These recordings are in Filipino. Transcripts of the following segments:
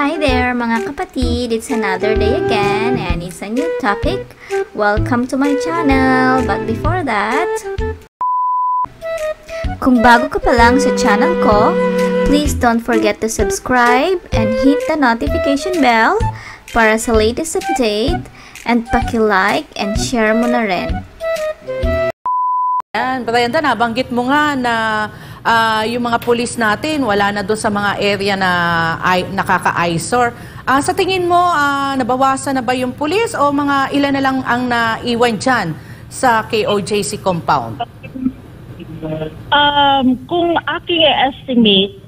Hi there mga kapatid, it's another day again and it's a new topic. Welcome to my channel. But before that, kung bago ka pa lang sa channel ko, please don't forget to subscribe and hit the notification bell para sa latest update and paki-like and share mo na rin. Yan, Brenda, nabanggit mo nga na yung mga pulis natin, wala na doon sa mga area na nakaka-eyesore. Sa tingin mo, nabawasan na ba yung pulis o mga ilan na lang ang naiwan dyan sa KOJC compound? Kung aking estimate,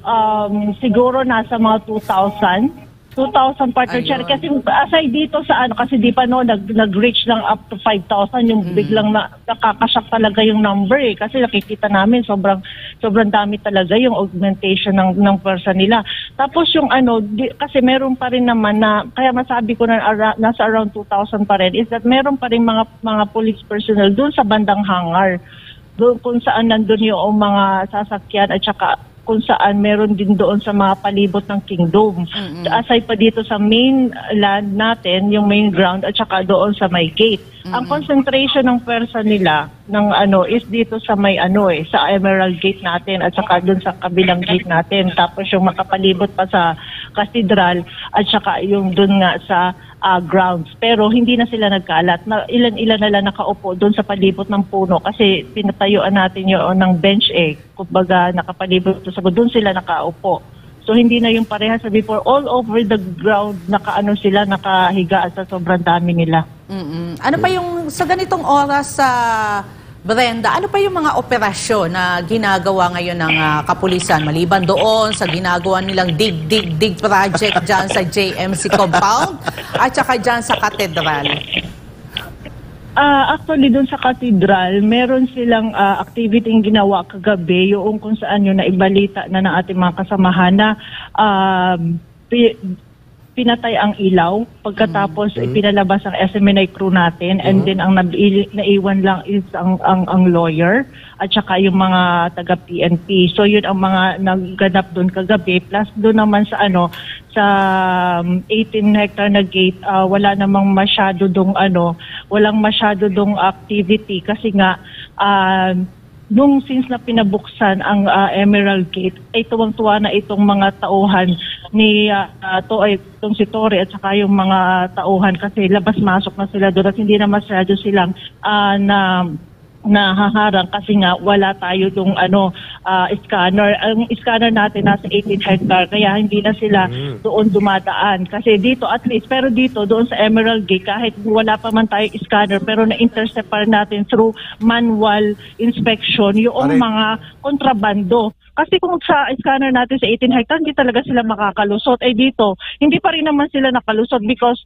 siguro nasa mga 2,000 partner chair. Kasi aside dito sa kasi di pa nag-reach lang up to 5,000 yung biglang nakakashock talaga yung number kasi nakikita namin sobrang dami talaga yung augmentation ng person nila. Tapos yung kasi meron pa rin naman na kaya masabi ko na nasa around 2,000 pa rin is that meron pa rin mga police personnel doon sa bandang hangar. Doon kung saan nandun yung mga sasakyan at saka kung saan meron din doon sa mga palibot ng Kingdom. Aside pa dito sa main land natin, yung main ground at saka doon sa may gate. Ang concentration ng pwersa nila ng is dito sa may sa Emerald Gate natin at saka doon sa kabilang gate natin. Tapos yung makapalibot pa sa Cathedral at saka yung doon nga sa grounds. Pero hindi na sila nagkalat. Ilan-ilan na lang nakaupo doon sa palibot ng puno kasi pinatayuan natin yung ng bench kumbaga nakapalibot doon sila nakaupo. So hindi na yung parehas sa before. All over the ground sila nakahiga sa sobrang dami nila. Ano pa yung sa ganitong oras sa Brenda, ano pa yung mga operasyon na ginagawa ngayon ng kapulisan maliban doon sa ginagawa nilang dig project dyan sa JMC compound at saka dyan sa Cathedral? Actually, doon sa Cathedral, meron silang activity yung ginawa kagabi, yung kung saan yun naibalita na ng ating mga kasamahan na pinatay ang ilaw. Pagkatapos, pinalabas ang SMNI crew natin and then ang naiwan lang is ang lawyer at saka yung mga taga-PNP. So yun ang mga nagganap doon kagabi. Plus doon naman sa sa 18 hectare na gate, wala namang masyado dong walang masyado dong activity kasi nga since na pinabuksan ang Emerald Gate, ay tuwang-tuwa na itong mga tauhan ni itong si Torre at saka yung mga tauhan kasi labas-masok na sila doon at hindi na masyado silang nahaharang kasi nga wala tayo dong scanner. Ang scanner natin nasa 18 hectare kaya hindi na sila doon dumadaan. Kasi dito at least, pero dito doon sa Emerald Gate kahit wala pa man tayo scanner pero na-intercept pa natin through manual inspection yung mga kontrabando. Kasi kung sa scanner natin sa 18 hectare, hindi talaga sila makakalusot. Dito, hindi pa rin naman sila nakalusot because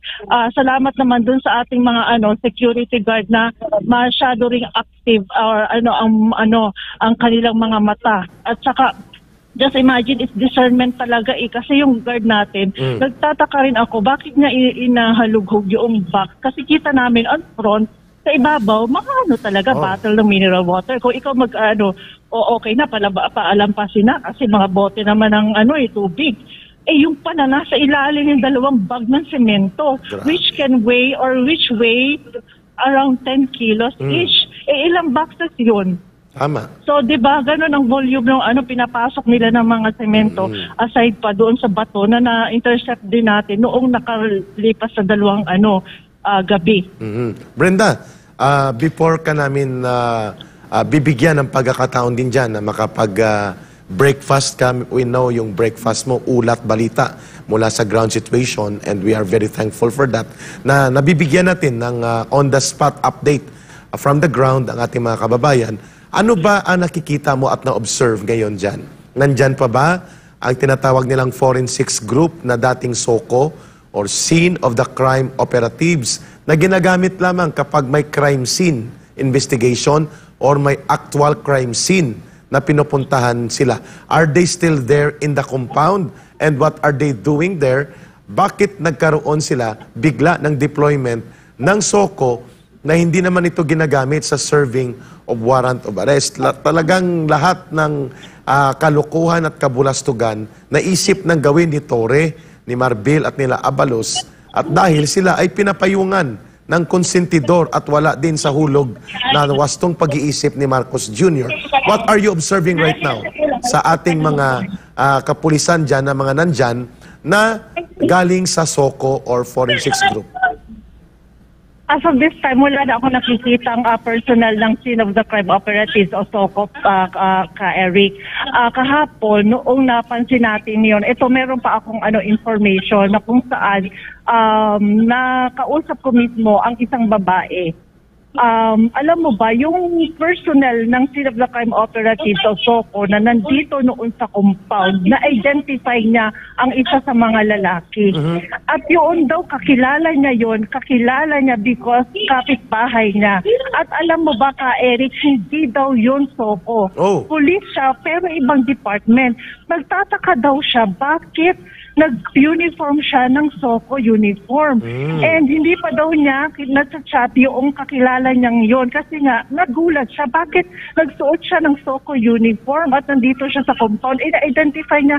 salamat naman dun sa ating mga security guard na masyado ring active or ang kanilang mga mata. At saka just imagine, it's discernment talaga kasi yung guard natin, nagtataka rin ako, bakit niya inahalughog yung back? Kasi kita namin on front, sa ibabaw, mga talaga, bottle ng mineral water. Kung ikaw okay na, paalampasin na, kasi mga bote naman ng tubig. Yung pala nasa ilalim yung dalawang bag ng semento, which can weigh around 10 kilos each. Ilang boxes yun? Tama. So, di ba, ganun ang volume ng pinapasok nila ng mga semento aside pa doon sa bato na na-intercept din natin noong nakalipas sa dalawang gabi. Brenda, before ka namin bibigyan ng pagkakataon din dyan na makapag-breakfast ka, we know yung breakfast mo, ulat, balita mula sa ground situation and we are very thankful for that, na nabibigyan natin ng on-the-spot update from the ground ang ating mga kababayan. Ano ba ang nakikita mo at na-observe ngayon dyan? Nandyan pa ba ang tinatawag nilang forensics group na dating SOCO or Scene of the Crime Operatives na ginagamit lamang kapag may crime scene investigation or may actual crime scene na pinupuntahan sila? Are they still there in the compound? And what are they doing there? Bakit nagkaroon sila bigla ng deployment ng SOCO na hindi naman ito ginagamit sa serving of warrant of arrest? Talagang lahat ng kalukuhan at kabulastugan na isip ng gawin ni Torre ni Marbil at nila Abalos, at dahil sila ay pinapayungan ng konsentidor at wala din sa hulog na wastong pag-iisip ni Marcos Jr. What are you observing right now sa ating mga kapulisan dyan, na mga nandyan, na galing sa SOCO or Forensics Group? As of this time, wala na ako nakikita ang personal ng scene of the crime operatives o SOCO, ka-Eric. Kahapon, noong napansin natin yun, ito meron pa akong information na kung saan nakausap ko mismo ang isang babae. Alam mo ba, yung personnel ng scene of the crime operatives o SOCO na nandito noon sa compound, na-identify niya ang isa sa mga lalaki. At yun daw, kakilala niya because kapitbahay niya. At alam mo ba ka, Eric, hindi daw yun SOCO. Police siya, pero ibang department. Nagtataka daw siya, bakit nag-uniform siya ng SOCO uniform. And hindi pa daw niya nasa-chat yung kakilala niyang yon kasi nga nagulat siya. Bakit nagsuot siya ng SOCO uniform at nandito siya sa compound? I-identify niya,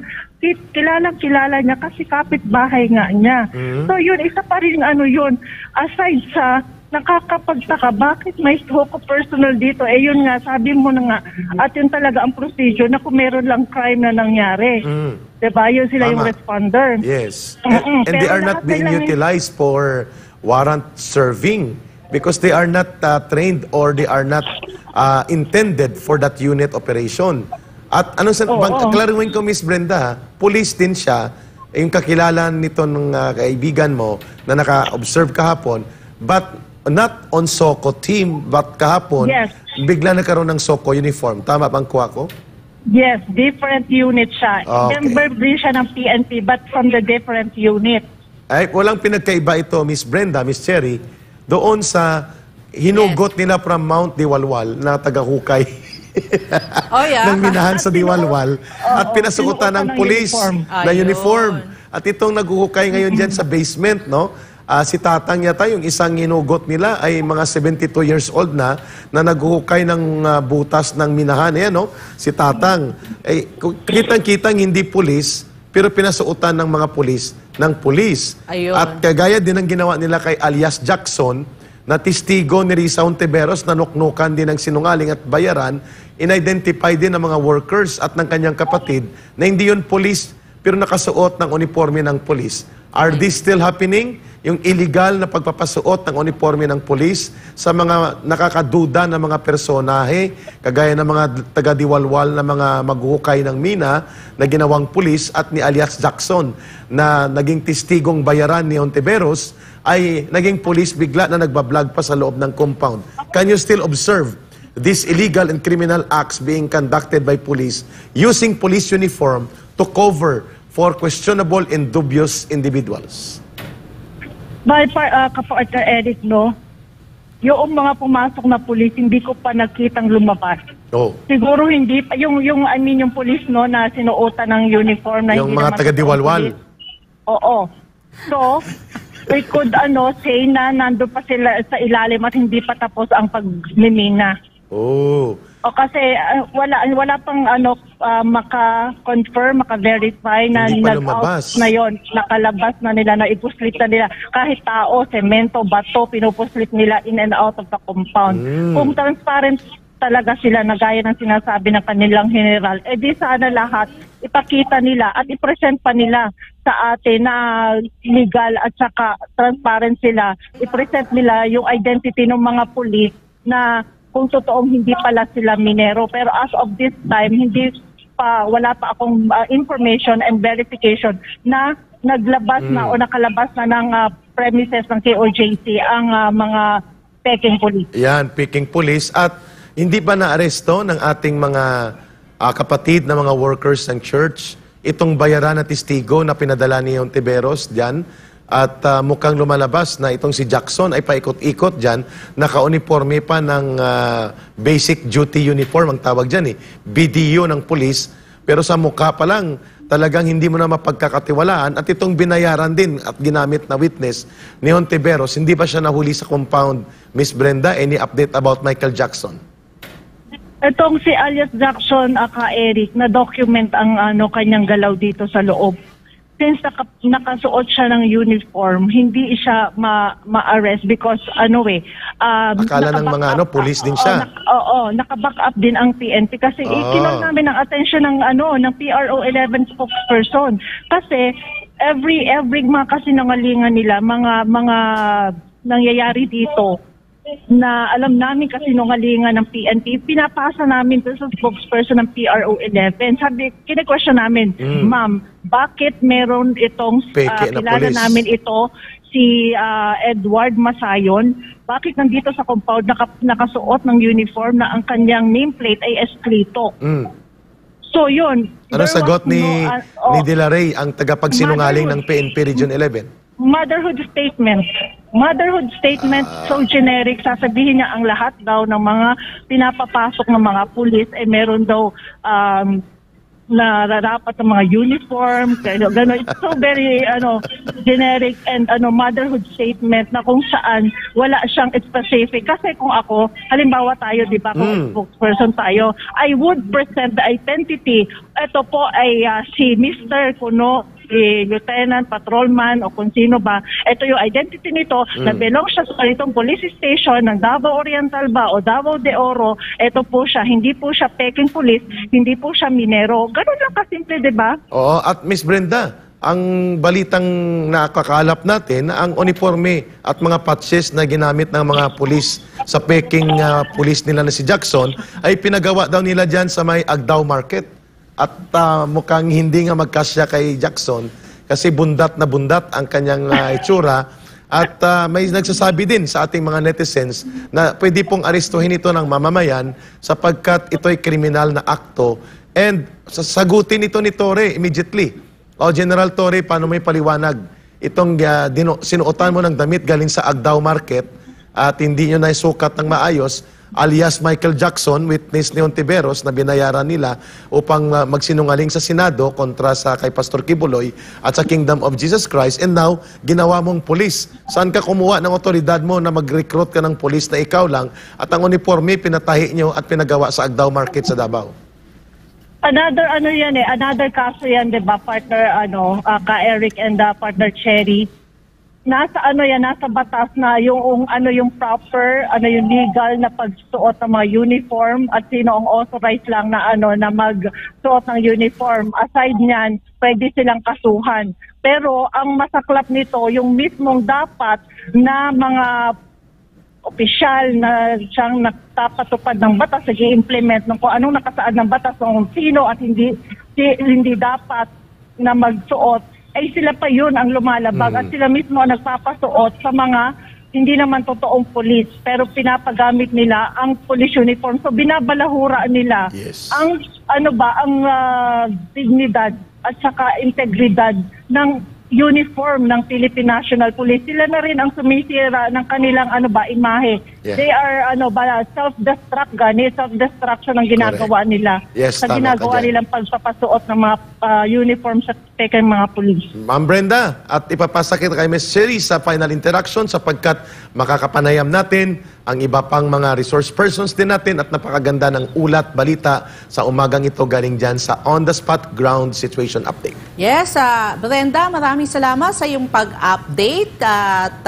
kilala niya kasi kapitbahay nga niya. So yun, isa pa rin yun. Aside sa nakakapagtaka, bakit may SOCO personnel dito? Yun nga, sabi mo na nga, at yun talaga ang procedure na kung meron lang crime na nangyari. Diba? Yun sila yung responder. Yes. And they are not being utilized for warrant serving because they are not trained or they are not intended for that unit operation. At klaruhin ko, Miss Brenda, police din siya, yung kakilala nito ng kaibigan mo na naka-observe kahapon, but not on SOCO team, but kahapon, bigla nagkaroon ng SOCO uniform. Tama bang kuha ko? Yes, different unit siya. Member din siya ng PNP, but from the different unit. Ay, walang pinagkaiba ito, Miss Brenda, Miss Cherry, doon sa hinugot nila from Mount Diwalwal na taga-hukay ng minahan sa Diwalwal at pinasukutan ng pulis na uniform. At itong naghuhukay ngayon dyan sa basement, no? Si Tatang yata, yung isang hinugot nila ay mga 72 years old na naghuhukay ng butas ng minahan. Ayan, no? Si Tatang. Kitang-kitang hindi pulis, pero pinasuotan ng mga pulis ng pulis. At kagaya din ang ginawa nila kay alias Jackson, na testigo ni Risa Ontiveros na nuknukan din ng sinungaling at bayaran, in-identify din ng mga workers at ng kanyang kapatid na hindi yun pulis, pero nakasuot ng uniforme ng pulis. Are these still happening? Yung illegal na pagpapasuot ng uniforme ng pulis sa mga nakakaduda na mga personahe, kagaya ng mga taga-Diwalwal na mga maghuhukay ng mina na ginawang pulis at ni alias Jackson na naging testigong bayaran ni Ontiveros ay naging pulis bigla na nagbablog pa sa loob ng compound. Can you still observe these illegal and criminal acts being conducted by police using police uniform to cover for questionable and dubious individuals? Kapartner Eric, no? Yung mga pumasok na pulis, hindi ko pa nakitang lumabas. Siguro hindi pa, yung pulis, no, na sinuotan ng uniform na yung mga taga-Diwalwal. Oo. So, we could say na nandun pa sila sa ilalim at hindi pa tapos ang pagmimina. O kasi wala pang maka-confirm, maka-verify na nag-out na yon, nakalabas na nila, na ipuslit na nila. Kahit tao, semento, bato, pinupuslit nila in and out of the compound. Kung transparent talaga sila na gaya ng sinasabi ng kanilang general, di sana lahat ipakita nila at i-present pa nila sa atin na legal at saka transparent sila. I-present nila yung identity ng mga pulis na kung totoong hindi pala sila minero. Pero as of this time, wala pa akong information and verification na naglabas na o nakalabas na ng premises ng KOJC ang mga Peking Police. Yan, Peking Police. At hindi ba naaresto ng ating mga kapatid na mga workers ng church itong bayaran na testigo na pinadala ni Ontiveros dyan? At mukhang lumalabas na itong si Jackson ay paikot-ikot dyan, naka-uniforme pa ng basic duty uniform, ang tawag dyan BDU ng police, pero sa mukha pa lang, talagang hindi mo na mapagkakatiwalaan. At itong binayaran din at ginamit na witness ni Ontiveros, hindi ba siya nahuli sa compound, Miss Brenda? Any update about Michael Jackson? Itong si alias Jackson, Eric, na document ang kanyang galaw dito sa loob. since nakasuot siya ng uniform, hindi siya ma-arrest because akala ng mga police din siya. Naka-back up din ang PNP kasi kinol namin ang attention ng PRO 11 spokesperson. Kasi every mga kasinungalingan nila, mga nangyayari dito na alam namin kasi nungalingan ng PNP, pinapasa namin to sa spokesperson ng PRO 11. Sabi, kine-question namin, ma'am, bakit meron itong kilala namin ito, si Edward Masayon, bakit nandito sa compound nakasuot ng uniform na ang kanyang nameplate ay Escrito? So yun. Ano sagot ni De La Rey, ang tagapagsinungaling ng PNP Region 11? Motherhood statement. So generic. Sasabihin niya ang lahat daw ng mga pinapapasok ng mga pulis ay meron daw nararapat ng mga uniform, gano'n. It's so very generic and motherhood statement na kung saan wala siyang specific. Kasi kung ako, halimbawa tayo, di ba, kung spokesperson tayo, I would present the identity. Ito po ay si Mr. Kuno, si Lieutenant, Patrolman, o kung sino ba. Ito yung identity nito, na belong siya sa itong police station ng Davao Oriental ba o Davao de Oro. Ito po siya, hindi po siya peking police, hindi po siya minero. Ganun lang kasimple, di ba? Oo, at Miss Brenda, ang balitang nakakalap natin, ang uniforme at mga patches na ginamit ng mga pulis sa peking pulis nila na si Jackson, ay pinagawa daw nila dyan sa may Agdao Market. At mukhang hindi nga magkasya kay Jackson kasi bundat na bundat ang kanyang itsura. At may nagsasabi din sa ating mga netizens na pwede pong arestuhin ito ng mamamayan sapagkat ito'y kriminal na akto. And sasagutin ito ni Torre immediately. O General Torre, paano may paliwanag? Itong sinuotan mo ng damit galing sa Agdao Market at hindi nyo naisukat ng maayos, alias Michael Jackson, witness ni Ontiveros na binayaran nila upang magsinungaling sa Senado kontra sa kay Pastor Kibuloy at sa Kingdom of Jesus Christ, and now ginawa mong pulis. Saan ka kumuha ng otoridad mo na mag-recruit ka ng pulis na ikaw lang at ang uniforme pinatahi nyo at pinagawa sa Agdao Market sa Davao? Another kaso yan, 'di ba, partner ka Eric and partner Cherry. Nasa batas na yung proper, yung legal na pagsuot ng mga uniform at sino ang authorized lang na na magsuot ng uniform. Aside niyan, pwede silang kasuhan. Pero ang masaklap nito, yung mismong dapat na mga opisyal na siyang nagpapatupad ng batas, nag-i-implement ng kung anong nakasaad ng batas, kung sino at hindi dapat na magsuot, ay sila pa yun ang lumalabag at sila mismo ang nagpapasuot sa mga hindi naman totoong pulis pero pinapagamit nila ang police uniform. So binabalahura nila ang dignidad at saka integridad ng uniform ng Philippine National Police. Sila na rin ang sumisira ng kanilang imahe. Yeah. They are self-destruction ang ginagawa nila. Yes, sa ginagawa nilang pagpapasuot ng mga uniform sa peking mga pulis. Ma'am Brenda, at ipapasa kita kay Ms. Sherry sa final interaction sapagkat makakapanayam natin ang iba pang mga resource persons din natin at napakaganda ng ulat balita sa umagang ito galing dyan sa On the Spot Ground Situation Update. Yes, Brenda, maraming salamat sa iyong pag-update at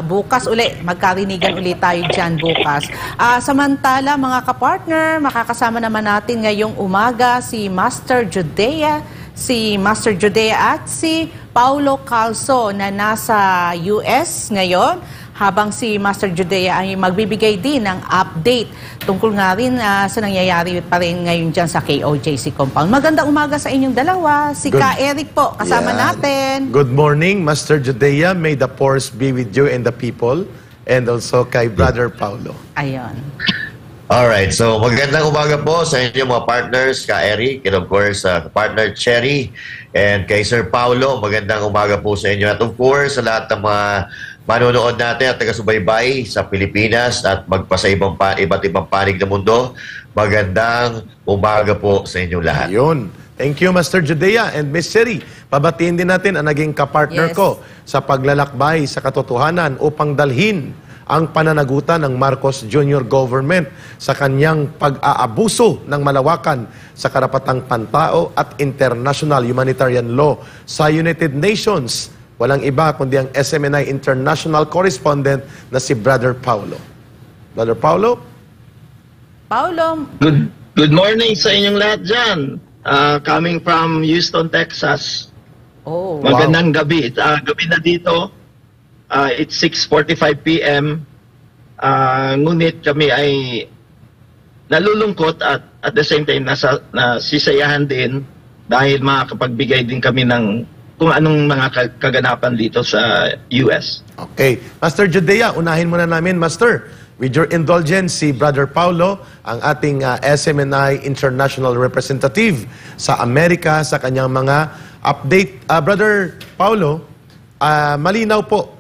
bukas uli, magkarinigan ulit tayo dyan bukas. Samantala, mga kapartner, makakasama naman natin ngayong umaga si Master Judea at si Paulo Calzo na nasa US ngayon, habang si Master Judea ay magbibigay din ng update tungkol nga rin sa nangyayari pa rin ngayon dyan sa KOJC compound. Magandang umaga sa inyong dalawa. Si Ka Eric po, kasama natin. Good morning, Master Judea. May the force be with you and the people. And also kay Brother Paulo. Ayun. Alright, so magandang umaga po sa inyong mga partners, Ka Eric, and of course, partner Cherry, and kay Sir Paulo, magandang umaga po sa inyo. At of course, sa lahat ng mga manonood natin at taga-subaybay sa Pilipinas at magpasa iba't ibang panig ng mundo, magandang umaga po sa inyong lahat. Ayun. Thank you, Master Judea and Miss Sherry. Pabatiin din natin ang naging kapartner ko sa paglalakbay sa katotohanan upang dalhin ang pananagutan ng Marcos Jr. government sa kanyang pag-aabuso ng malawakan sa karapatang pantao at international humanitarian law sa United Nations. Walang iba kundi ang SMNI International Correspondent na si Brother Paulo. Brother Paulo? Paulo, Good morning sa inyong lahat dyan. Coming from Houston, Texas. oh, Magandang gabi. Gabi na dito. It's 6:45 p.m. Ngunit kami ay nalulungkot at the same time nasisayahan din dahil makakapagbigay din kami ng kung anong mga kaganapan dito sa US. Okay. Master Judea, unahin muna namin, Master. With your indulgence, si Brother Paulo, ang ating SMNI International Representative sa Amerika sa kanyang mga update. Brother Paulo, malinaw po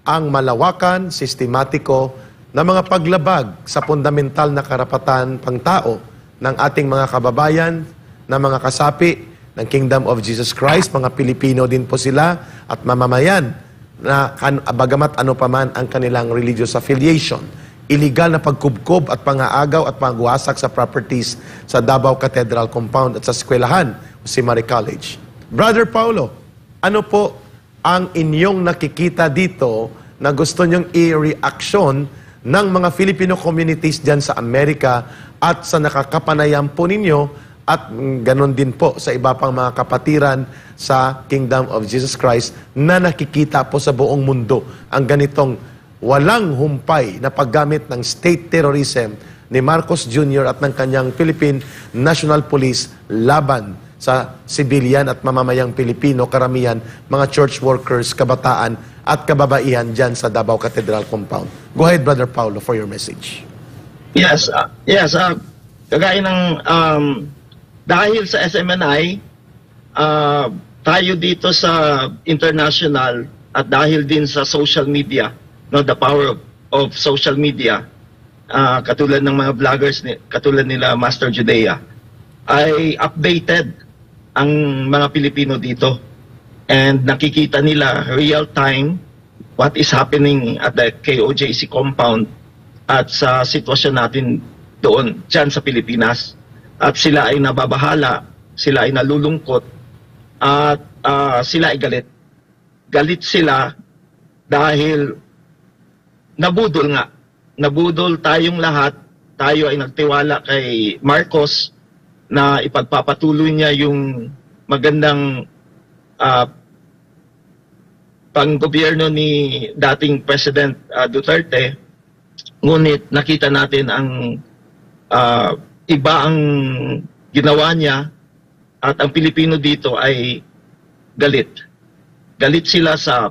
ang malawakan, sistematiko na mga paglabag sa fundamental na karapatan pangtao ng ating mga kababayan na mga kasapi ng Kingdom of Jesus Christ, mga Pilipino din po sila at mamamayan na bagamat ano paman ang kanilang religious affiliation. Illegal na pagkubkob at pangaagaw at pagwasak sa properties sa Davao Cathedral Compound at sa eskwelahan si Mary College. Brother Paulo, ano po ang inyong nakikita dito na gusto nyong i-reaction ng mga Filipino communities dyan sa Amerika at sa nakakapanayam po ninyo at ganon din po sa iba pang mga kapatiran sa Kingdom of Jesus Christ na nakikita po sa buong mundo ang ganitong walang humpay na paggamit ng state terrorism ni Marcos Jr. at ng kanyang Philippine National Police laban sa civilian at mamamayang Pilipino, karamihan, mga church workers, kabataan at kababaihan dyan sa Davao Cathedral Compound. Go ahead, Brother Paulo, for your message. Yes, kagaya ng dahil sa SMNI, tayo dito sa international at dahil din sa social media, no, the power of social media, katulad ng mga vloggers, katulad nila Master Judea, ay updated ang mga Pilipino dito and nakikita nila real time what is happening at the KOJC compound at sa sitwasyon natin doon dyan sa Pilipinas. At sila ay nababahala, sila ay nalulungkot at sila ay galit. Galit sila dahil nabudol nga. Nabudol tayong lahat. Tayo ay nagtiwala kay Marcos na ipagpapatuloy niya yung magandang panggobyerno ni dating President Duterte. Ngunit nakita natin ang iba ang ginawa niya at ang Pilipino dito ay galit. Galit sila sa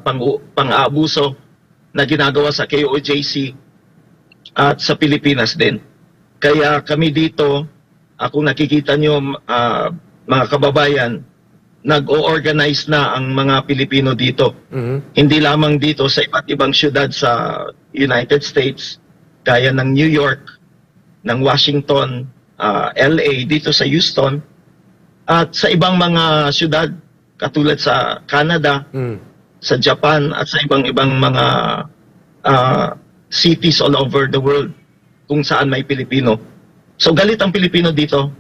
pang-aabuso na ginagawa sa KOJC at sa Pilipinas din. Kaya kami dito, kung nakikita nyo mga kababayan, nag-o-organize na ang mga Pilipino dito. Hindi lamang dito sa iba't ibang syudad sa United States, gaya ng New York, ng Washington, LA, dito sa Houston, at sa ibang mga syudad, katulad sa Canada, sa Japan, at sa ibang-ibang mga cities all over the world kung saan may Pilipino. So galit ang Pilipino dito.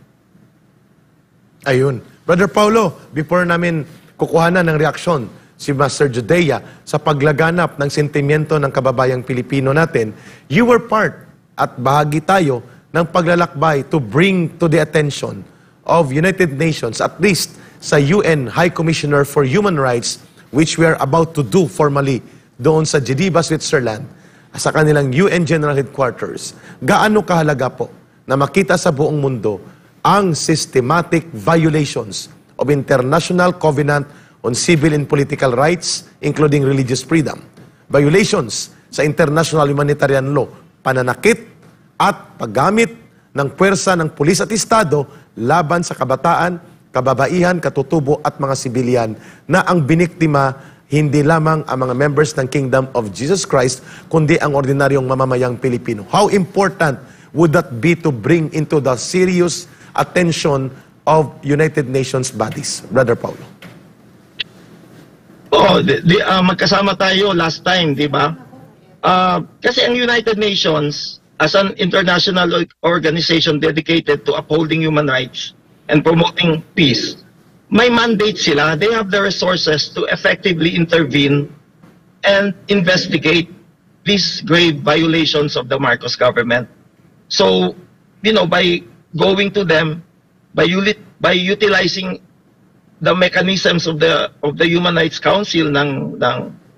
Ayun. Brother Paulo, before namin kukuhanan ng reaksyon si Master Judea sa paglaganap ng sentimiento ng kababayang Pilipino natin, you were part at bahagi tayo ng paglalakbay to bring to the attention of United Nations, at least sa UN High Commissioner for Human Rights, which we are about to do formally doon sa Geneva, Switzerland, sa kanilang UN General Headquarters. Gaano kahalaga po na makita sa buong mundo ang systematic violations of International Covenant on Civil and Political Rights, including religious freedom, violations sa international humanitarian law, pananakit at paggamit ng puwersa ng pulis at estado laban sa kabataan, kababaihan, katutubo at mga sibilyan na ang biniktima hindi lamang ang mga members ng Kingdom of Jesus Christ, kundi ang ordinaryong mamamayang Pilipino. How important would that be to bring into the serious attention of United Nations bodies? Brother Paulo. Magkasama tayo last time, di ba? Kasi ang United Nations, as an international organization dedicated to upholding human rights and promoting peace, may mandate sila. They have the resources to effectively intervene and investigate these grave violations of the Marcos government. So, by going to them, by utilizing the mechanisms of the Human Rights Council ng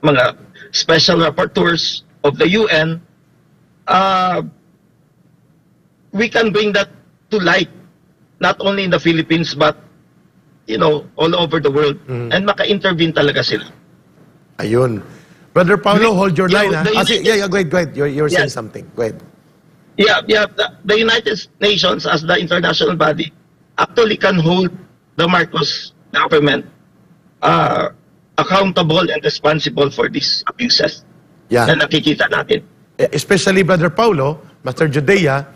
mga special rapporteurs of the UN, we can bring that to light, not only in the Philippines but all over the world, and maka-intervene talaga sila. Ayun. Brother Paulo, hold your line. Go ahead. You're saying something. Go ahead. Yeah. The United Nations, as the international body, actually can hold the Marcos government accountable and responsible for these abuses na nakikita natin. Especially Brother Paulo, Master Judea,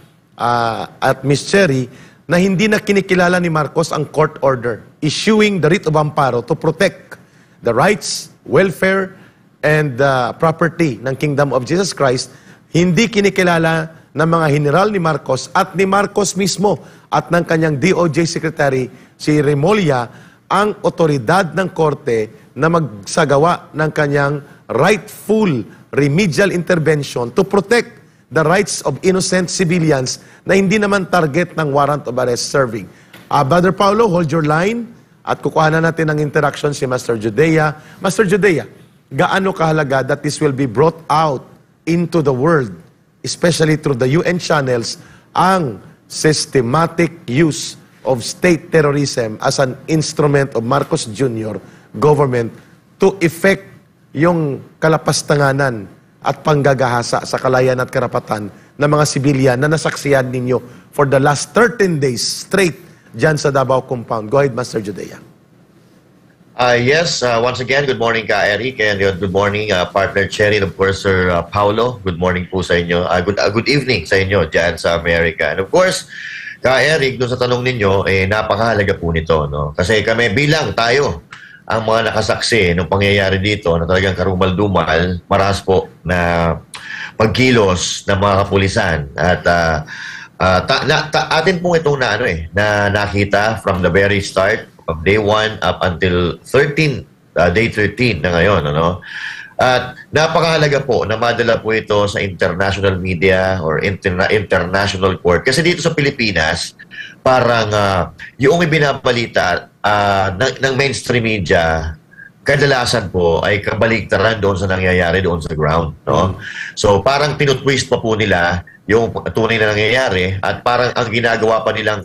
at Miss Cherry, na hindi na kinikilala ni Marcos ang court order issuing the writ of amparo to protect the rights, welfare, and property ng Kingdom of Jesus Christ. Hindi kinikilala ng mga general ni Marcos at ni Marcos mismo at ng kanyang DOJ Secretary si Remulla ang otoridad ng korte na magsagawa ng kanyang rightful remedial intervention to protect the rights of innocent civilians na hindi naman target ng warrant of arrest serving. Brother Paulo, hold your line at kukuhanan natin ng interaction si Master Judea. Master Judea, gaano kahalaga that this will be brought out into the world, especially through the UN channels, ang systematic use of state terrorism as an instrument of Marcos Jr. government to effect yung kalapastanganan at panggagahasa sa kalayan at karapatan ng mga sibilyan na nasaksiyan ninyo for the last 13 days straight dyan sa Davao Compound. Go ahead, Master Judea. Yes, once again, good morning ka, Eric, and good morning, partner Cherry, and of course, Sir Paulo. Good morning po sa inyo. Good evening sa inyo dyan sa Amerika. And of course, ka, Eric, doon sa tanong ninyo, napakahalaga po nito, no? Kasi kami bilang tayo, ang mga nakasaksi nung pangyayari dito na talagang karumal-dumal, maras po na pagkilos ng mga kapulisan. At atin po itong na nakita from the very start of day 1 up until day 13 na ngayon. At napakahalaga po na madala po ito sa international media or international court. Kasi dito sa Pilipinas, parang yung ibinabalita ng mainstream media, kadalasan po ay kabaligtaran doon sa nangyayari doon sa ground. No? So parang tinutwist pa po nila yung tunay na nangyayari at parang ang ginagawa pa nilang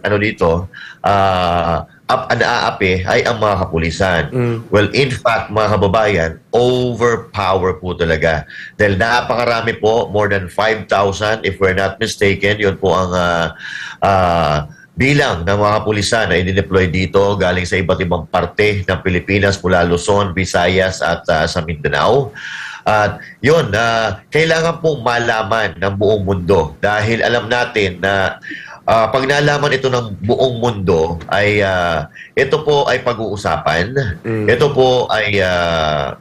naaapi ay ang mga kapulisan. Well, in fact, mga kababayan, overpower po talaga. Dahil napakarami po, more than 5,000 if we're not mistaken, yun po ang bilang ng mga kapulisan na i-deploy dito galing sa iba't ibang parte ng Pilipinas mula Luzon, Visayas at sa Mindanao. At yun, kailangan pong malaman ng buong mundo dahil alam natin na pag nalaman ito ng buong mundo ay ito po ay pag-uusapan, ito po ay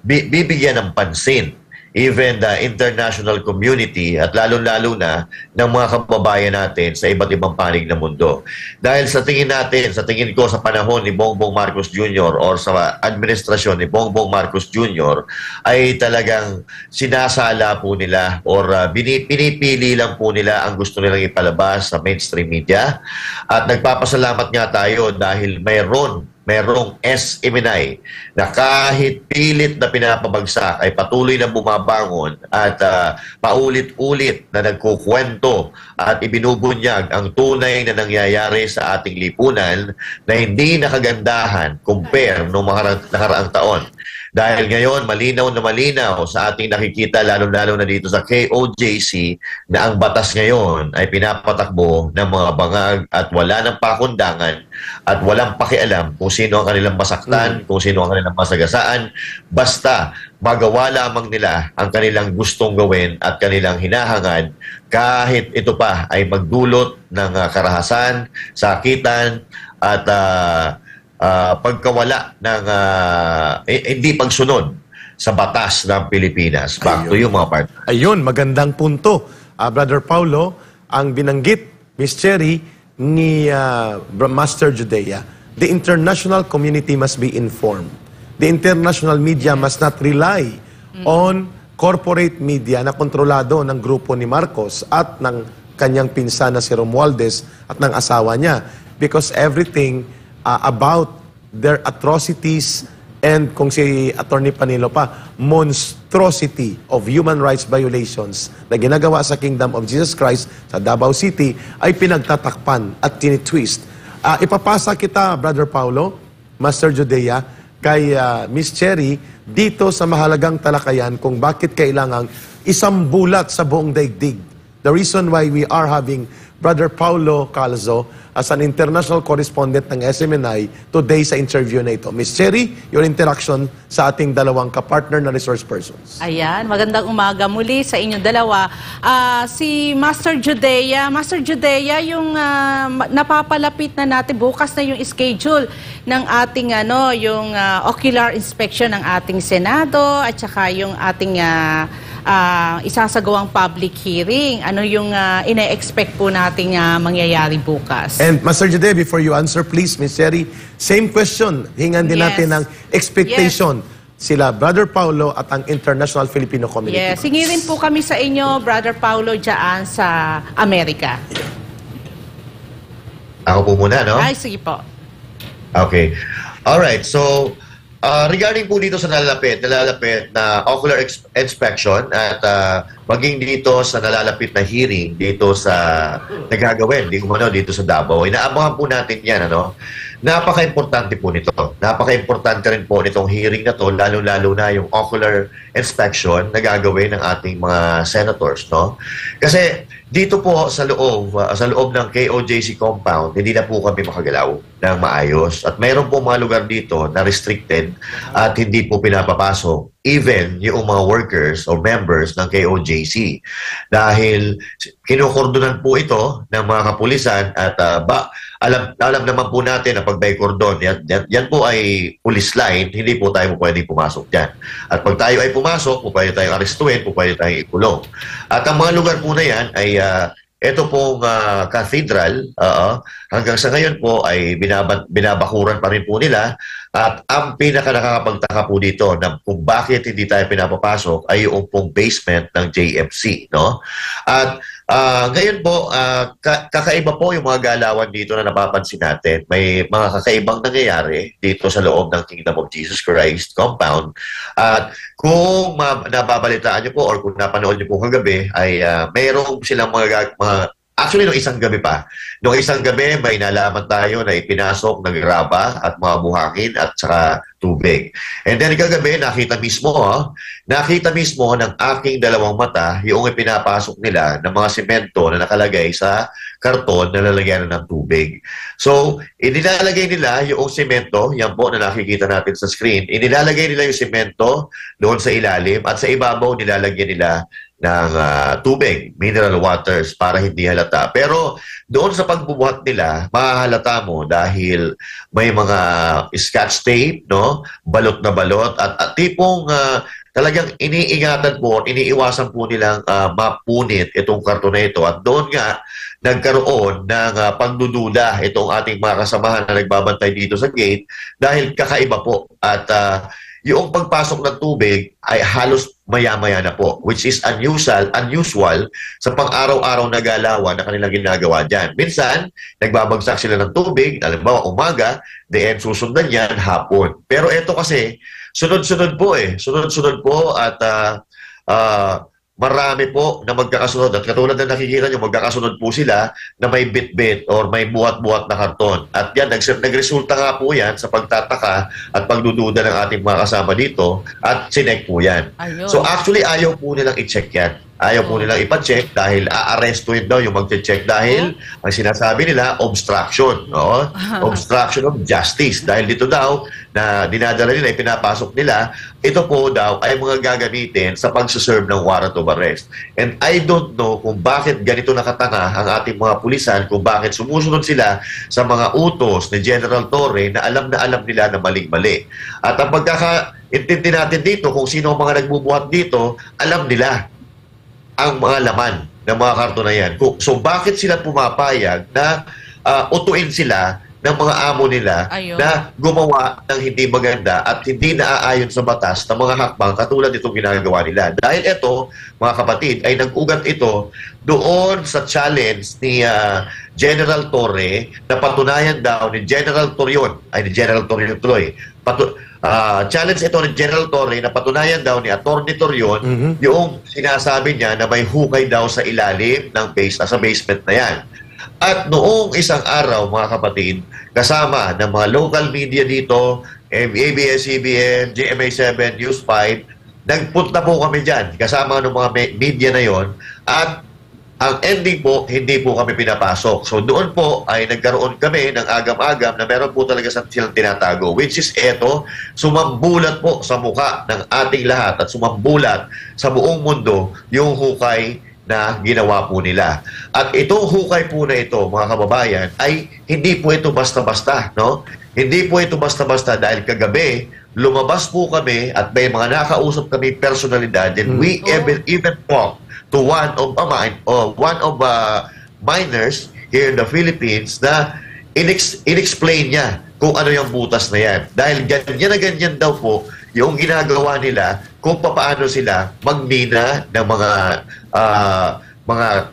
bibigyan ng pansin even the international community at lalo-lalo na ng mga kababayan natin sa iba't ibang panig ng mundo. Dahil sa tingin ko sa panahon ni Bongbong Marcos Jr. or sa administrasyon ni Bongbong Marcos Jr. ay talagang sinasala po nila or pinipili lang po nila ang gusto nilang ipalabas sa mainstream media. At nagpapasalamat nga tayo dahil merong SMNI na kahit pilit na pinapabagsak ay patuloy na bumabangon at paulit-ulit na nagkukwento at ibinubunyag ang tunay na nangyayari sa ating lipunan na hindi nakagandahan compare noong mga nakaraang taon. Dahil ngayon, malinaw na malinaw sa ating nakikita, lalo-lalo na dito sa KOJC, na ang batas ngayon ay pinapatakbo ng mga bangag at wala ng pakundangan at walang pakialam kung sino ang kanilang masaktan, kung sino ang kanilang masagasaan. Basta magawa lamang nila ang kanilang gustong gawin at kanilang hinahangad kahit ito pa ay magdulot ng karahasan, sakitan at pagkawala ng hindi pagsunod sa batas ng Pilipinas. Back to you, mga partner. Ayun, magandang punto. Brother Paulo, ang binanggit, Miss Cherry, ni Master Judea, the international community must be informed. The international media must not rely on corporate media na kontrolado ng grupo ni Marcos at ng kanyang pinsan na si Romualdez at ng asawa niya. Because everything about their atrocities and kung si Attorney Panilo pa, monstrosity of human rights violations na ginagawa sa Kingdom of Jesus Christ sa Davao City ay pinagtatakpan at tinitwist. Ipapasa kita, Brother Paulo, Master Judea, kay Miss Cherry dito sa mahalagang talakayan kung bakit kailangang isang bulat sa buong daigdig. The reason why we are having Brother Paulo Calzo as an international correspondent ng SMNI today sa interview na ito. Miss Cherry, your interaction sa ating dalawang kapartner na resource persons. Ayan, magandang umaga muli sa inyong dalawa. Si Master Judea, yung napapalapit na natin, bukas na yung schedule ng ating yung ocular inspection ng ating Senado at saka yung ating isasagawang public hearing. Ano yung ina-expect po nating mangyayari bukas? And Master Judea, before you answer, please, Miss Cherry, same question. Hingan din natin ng expectation. Sila, Brother Paulo at ang International Filipino Community. Yes, singirin po kami sa inyo, Brother Paulo, dyan sa Amerika. Ako po muna, no? Ay, sige po. Okay. Alright, so regarding po dito sa nalalapit na ocular inspection at maging dito sa nalalapit na hearing dito sa nagagawin, dito sa Davao, inaabangan po natin yan, Napaka-importante po nito. Napaka-importante rin po nitong hearing na to, lalo-lalo na yung ocular inspection na gagawin ng ating mga senators, no? Kasi dito po sa loob ng KOJC compound, hindi na po kami makagalaw ng maayos. At mayroon po mga lugar dito na restricted at hindi po pinapapasok even yung mga workers or members ng KOJC. Dahil kinukordonan po ito ng mga kapulisan at alam naman po natin na pag may kordon, yan po ay police line, hindi po tayo pwedeng pumasok dyan. At pag tayo ay pumasok, pwede tayong arestuin, pwede tayong ikulong. At ang mga lugar po na yan ay ito pong cathedral, hanggang sa ngayon po ay binabakuran pa rin po nila. At ang pinaka-nakakapagtaka po dito na kung bakit hindi tayo pinapapasok ay yung pong basement ng JFC, no? At ngayon po, kakaiba po yung mga galawan dito na napapansin natin. May mga kakaibang nangyayari dito sa loob ng Kingdom of Jesus Christ compound. At kung nababalitaan nyo po or kung napanood nyo po kagabi, ay mayroong silang actually, nung isang gabi may nalaman tayo na ipinasok ng graba at mga buhangin at saka tubig. And then kagabi, nakita mismo ng aking dalawang mata yung ipinapasok nila ng mga semento na nakalagay sa karton na lalagyan ng tubig. So, inilalagay nila yung semento, yan po na nakikita natin sa screen, inilalagay nila yung semento doon sa ilalim at sa ibabaw nilalagyan nila ng tubig, mineral waters para hindi halata. Pero doon sa pagbubuhat nila, mahahalata mo dahil may mga scotch tape, no? Balot na balot at tipong talagang iniingatan po, iniiwasan po nilang mapunit itong karton na ito. At doon nga nagkaroon ng pagdududa itong ating mga kasamahan na nagbabantay dito sa gate dahil kakaiba po. At yung pagpasok ng tubig ay halos maya-maya na po, which is unusual sa pang-araw-araw na galawan na kanilang ginagawa dyan. Minsan, nagbabagsak sila ng tubig, halimbawa umaga, then susundan yan hapon. Pero ito kasi, sunod-sunod po at marami po na magkakasunod. At katulad na nakikita nyo, magkakasunod po sila na may bit-bit or may buhat-buhat na karton. At yan, nagresulta nga po yan sa pagtataka at pagdududa ng ating mga kasama dito at sinek po yan. Ayun. So actually, ayaw po nilang i-check yan. Ayaw po nilang ipacheck dahil aarestuin daw yung magche-check dahil ang sinasabi nila, obstruction. No? Obstruction of justice. Dahil dito daw na dinadala nila, ipinapasok nila, ito po daw ay mga gagamitin sa pagsuserve ng warrant of arrest. And I don't know kung bakit ganito nakatanga ang ating mga pulisan, kung bakit sumusunod sila sa mga utos ni General Torre na alam nila na maling-mali. At ang pagkakaintindi natin dito, kung sino ang mga nagbubuhat dito, alam nila ang mga laman ng mga karton na yan. So bakit sila pumapayag na utuin sila ng mga amo nila na gumawa ng hindi maganda at hindi naaayon sa batas ng mga hakbang katulad itong ginagawa nila? Dahil ito, mga kapatid, ay nag-ugat ito doon sa challenge ni General Torre na patunayan daw ni General Torion, challenge ito ni General Torre na patunayan daw ni Atty. Torion yung sinasabi niya na may hukay daw sa ilalim ng sa basement na yan. At noong isang araw, mga kapatid, kasama ng mga local media dito, ABS-CBN, GMA7, News 5, nagpunta po kami dyan, kasama ng mga media na yon. At ang ending po, hindi po kami pinapasok. So doon po ay nagkaroon kami ng agam-agam na meron po talaga silang tinatago, which is eto, sumambulat po sa mukha ng ating lahat at sumambulat sa buong mundo yung hukay na ginawa po nila. At itong hukay po na ito, mga kababayan, ay hindi po ito basta-basta, no? Hindi po ito basta-basta dahil kagabi, lumabas po kami at may mga nakausap kami personalidad and we even talked to one of miners here in the Philippines na inexplain niya kung ano yung butas na yan. Dahil ganyan na ganyan daw po yung ginagawa nila kung paano sila magmina ng mga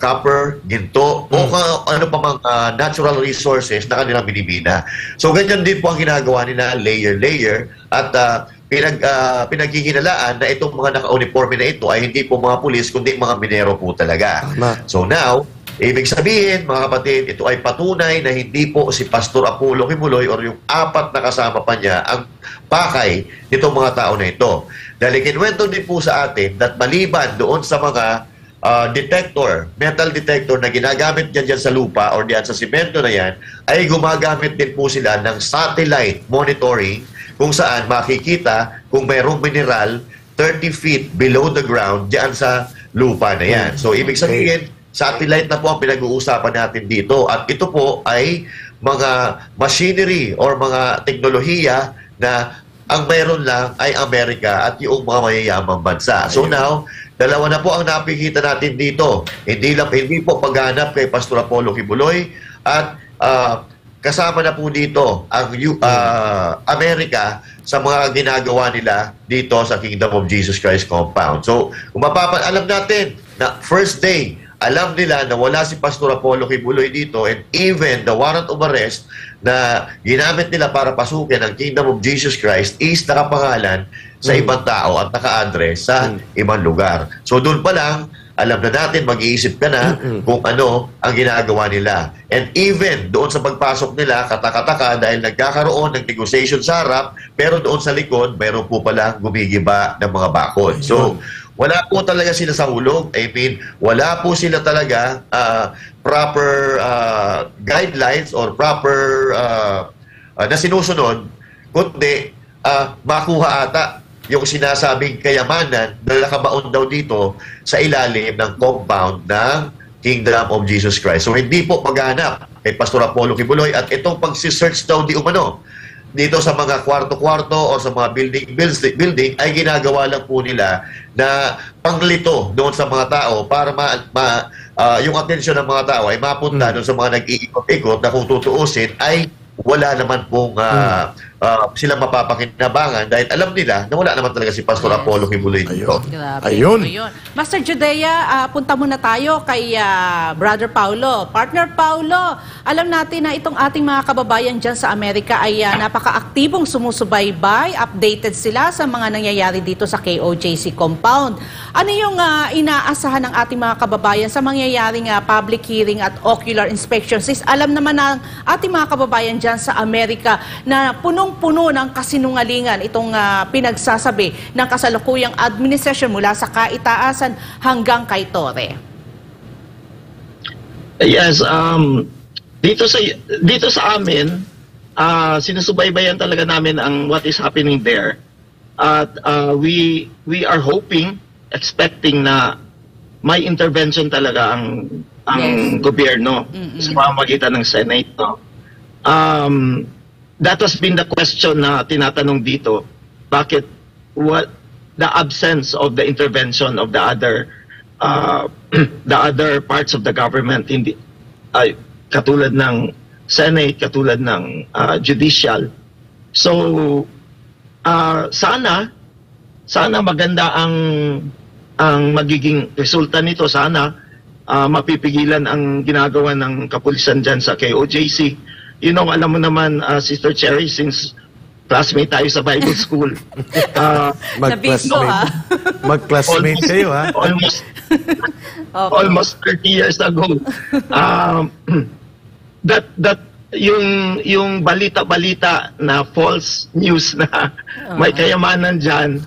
copper, ginto, o ano pa mga natural resources na kanilang binibina. So ganyan din po ang ginagawa nila, layer, at pinaghihinalaan na itong mga naka-uniforme na ito ay hindi po mga pulis, kundi mga minero po talaga. So now, ibig sabihin, mga kapatid, ito ay patunay na hindi po si Pastor Apollo Kibuloy or yung apat na kasama pa niya ang pakay nitong mga tao na ito. Dahil ikinwento din po sa atin that maliban doon sa mga metal detector na ginagamit dyan sa lupa or diyan sa simento na yan, ay gumagamit din po sila ng satellite monitoring kung saan makikita kung mayroong mineral 30 feet below the ground diyan sa lupa na yan. So, ibig sabihin, satellite na po ang pinag-uusapan natin dito. At ito po ay mga machinery or mga teknolohiya na ang mayroon lang ay Amerika at yung mga mayayamang bansa. So now, dalawa na po ang napikita natin dito. Hindi po paghanap kay Pastor Apollo Kibuloy at kasama na po dito ang Amerika sa mga ginagawa nila dito sa Kingdom of Jesus Christ compound. So, kung alam natin na first day, alam nila na wala si Pastor Apollo Kibuloy dito and even the warrant of arrest na ginamit nila para pasukin ang Kingdom of Jesus Christ is nakapangalan sa ibang tao at naka-address sa ibang lugar. So doon pa lang, alam na natin, mag-iisip ka na kung ano ang ginagawa nila. And even doon sa pagpasok nila, katakataka dahil nagkakaroon ng negotiation sa harap, pero doon sa likod, mayroon po palang gumigiba ng mga bakod. So, wala po talaga sila sa hulog. I mean, wala po sila talaga proper guidelines or proper na sinusunod, kundi makuha ata yung sinasabing kayamanan na nakabaon daw dito sa ilalim ng compound ng Kingdom of Jesus Christ. So hindi po maghanap kay Pastor Apollo Kibuloy at itong pagsisearch daw di umano dito sa mga kwarto-kwarto o sa mga building ay ginagawa lang po nila na panglito doon sa mga tao para yung atensyon ng mga tao ay mapunta doon sa mga nag-iikot-ikot na kung tutuusin ay wala naman pong sila mapapakinabangan dahil alam nila na wala naman talaga si Pastor Apollo Kibuloy dito. Ayun. Master Judea, punta muna tayo kay Brother Paulo. Partner Paulo, alam natin na itong ating mga kababayan dyan sa Amerika ay napaka-aktibong sumusubaybay, updated sila sa mga nangyayari dito sa KOJC compound. Ano yung inaasahan ng ating mga kababayan sa mangyayaring public hearing at ocular inspection? Sis, alam naman ng ating mga kababayan dyan sa Amerika na punong punong-puno ng kasinungalingan itong pinagsasabi ng kasalukuyang administrasyon mula sa kaitaasan hanggang kay Torre. Yes, dito sa amin, sinusubaybayan talaga namin ang what is happening there. At we are hoping, expecting na may intervention talaga ang gobyerno sa pamamagitan ng Senate, no? That has been the question na tinatanong dito. Bakit the absence of the intervention of the other parts of the government, katulad ng Senate, katulad ng judicial. So sana maganda ang magiging resulta nito. Sana mapipigilan ang ginagawa ng kapulisan dyan sa KOJC. Alam mo naman, Sister Cherry, since classmate tayo sa Bible School. Mag-classmate kayo, ha? Almost 30 years ago. That yung balita-balita na false news na may kayamanan dyan,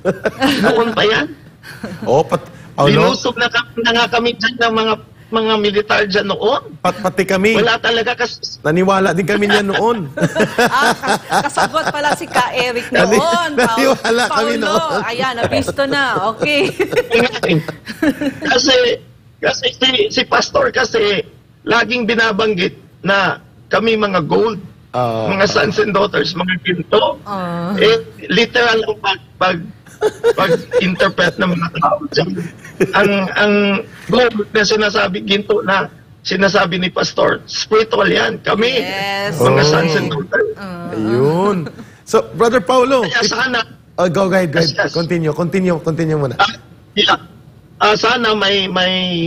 noon pa yan. Linusog na nga kami dyan ng mga militar dyan noon. Pati kami. Wala talaga naniwala din kami niyan noon. Kasagot pala si Ka Eric noon. Naniwala kami noon. Ayan, nabisto na. Okay. kasi si Pastor kasi laging binabanggit na kami mga gold, mga sons and daughters, mga ginto. Literal ang pag-interpret ng mga tao dyan. Ang gold na sinasabi, ginto na sinasabi ni Pastor, spiritual yan. Kami, mga sons and daughters. Ayun. So, Brother Paulo. Kaya sana... go ahead. Yes. Continue muna. Sana may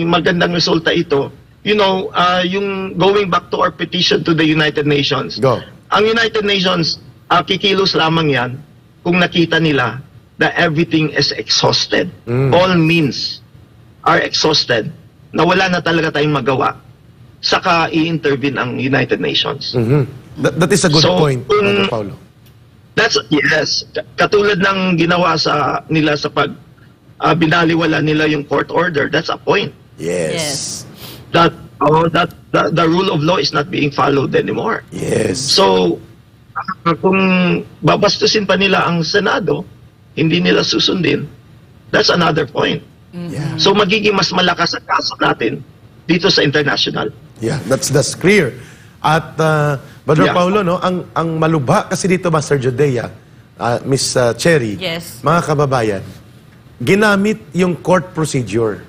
magandang resulta ito. Yung going back to our petition to the United Nations. Go. Ang United Nations, kikilos lamang yan kung nakita nila that everything is exhausted. All means are exhausted. Na wala na talaga tayong magawa. Saka i-intervene ang United Nations. That is a good point, Brother Paulo. Yes. Katulad ng ginawa nila sa binaliwala nila yung court order. That's a point. Yes. That the rule of law is not being followed anymore. Yes. So, kung babastusin pa nila ang Senado, hindi nila susundin, that's another point. Yeah. So, magiging mas malakas ang kaso natin dito sa international. Yeah, that's clear. At Brother Paulo, no, ang malubha kasi dito, Master Judea, Miss Cherry, mga kababayan, ginamit yung court procedure.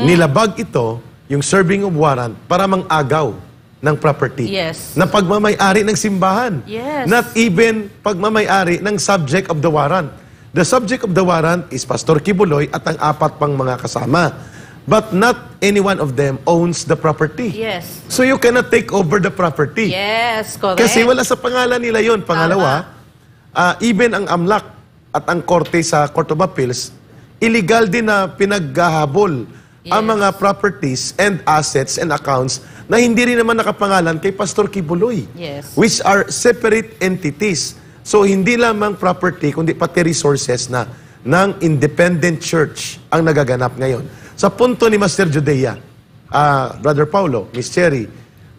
Nilabag ito, yung serving of warrant, para mang-agaw ng property. Yes. Na pagmamay-ari ng simbahan. Yes. Not even pagmamay-ari ng subject of the warrant. The subject of the warrant is Pastor Kibuloy at ang 4 pang mga kasama. But not any one of them owns the property. Yes. So you cannot take over the property. Yes, correct. Kasi wala sa pangalan nila yon. Pangalawa, even ang AMLAC at ang korte sa Court of Appeals, illegal din na pinaghahabol ang mga properties and assets and accounts na hindi rin naman nakapangalan kay Pastor Kibuloy. Yes. Which are separate entities. So hindi lamang property, kundi pati resources na ng independent church ang nagaganap ngayon. Sa punto ni Master Judea, Brother Paulo, Miss Cherry,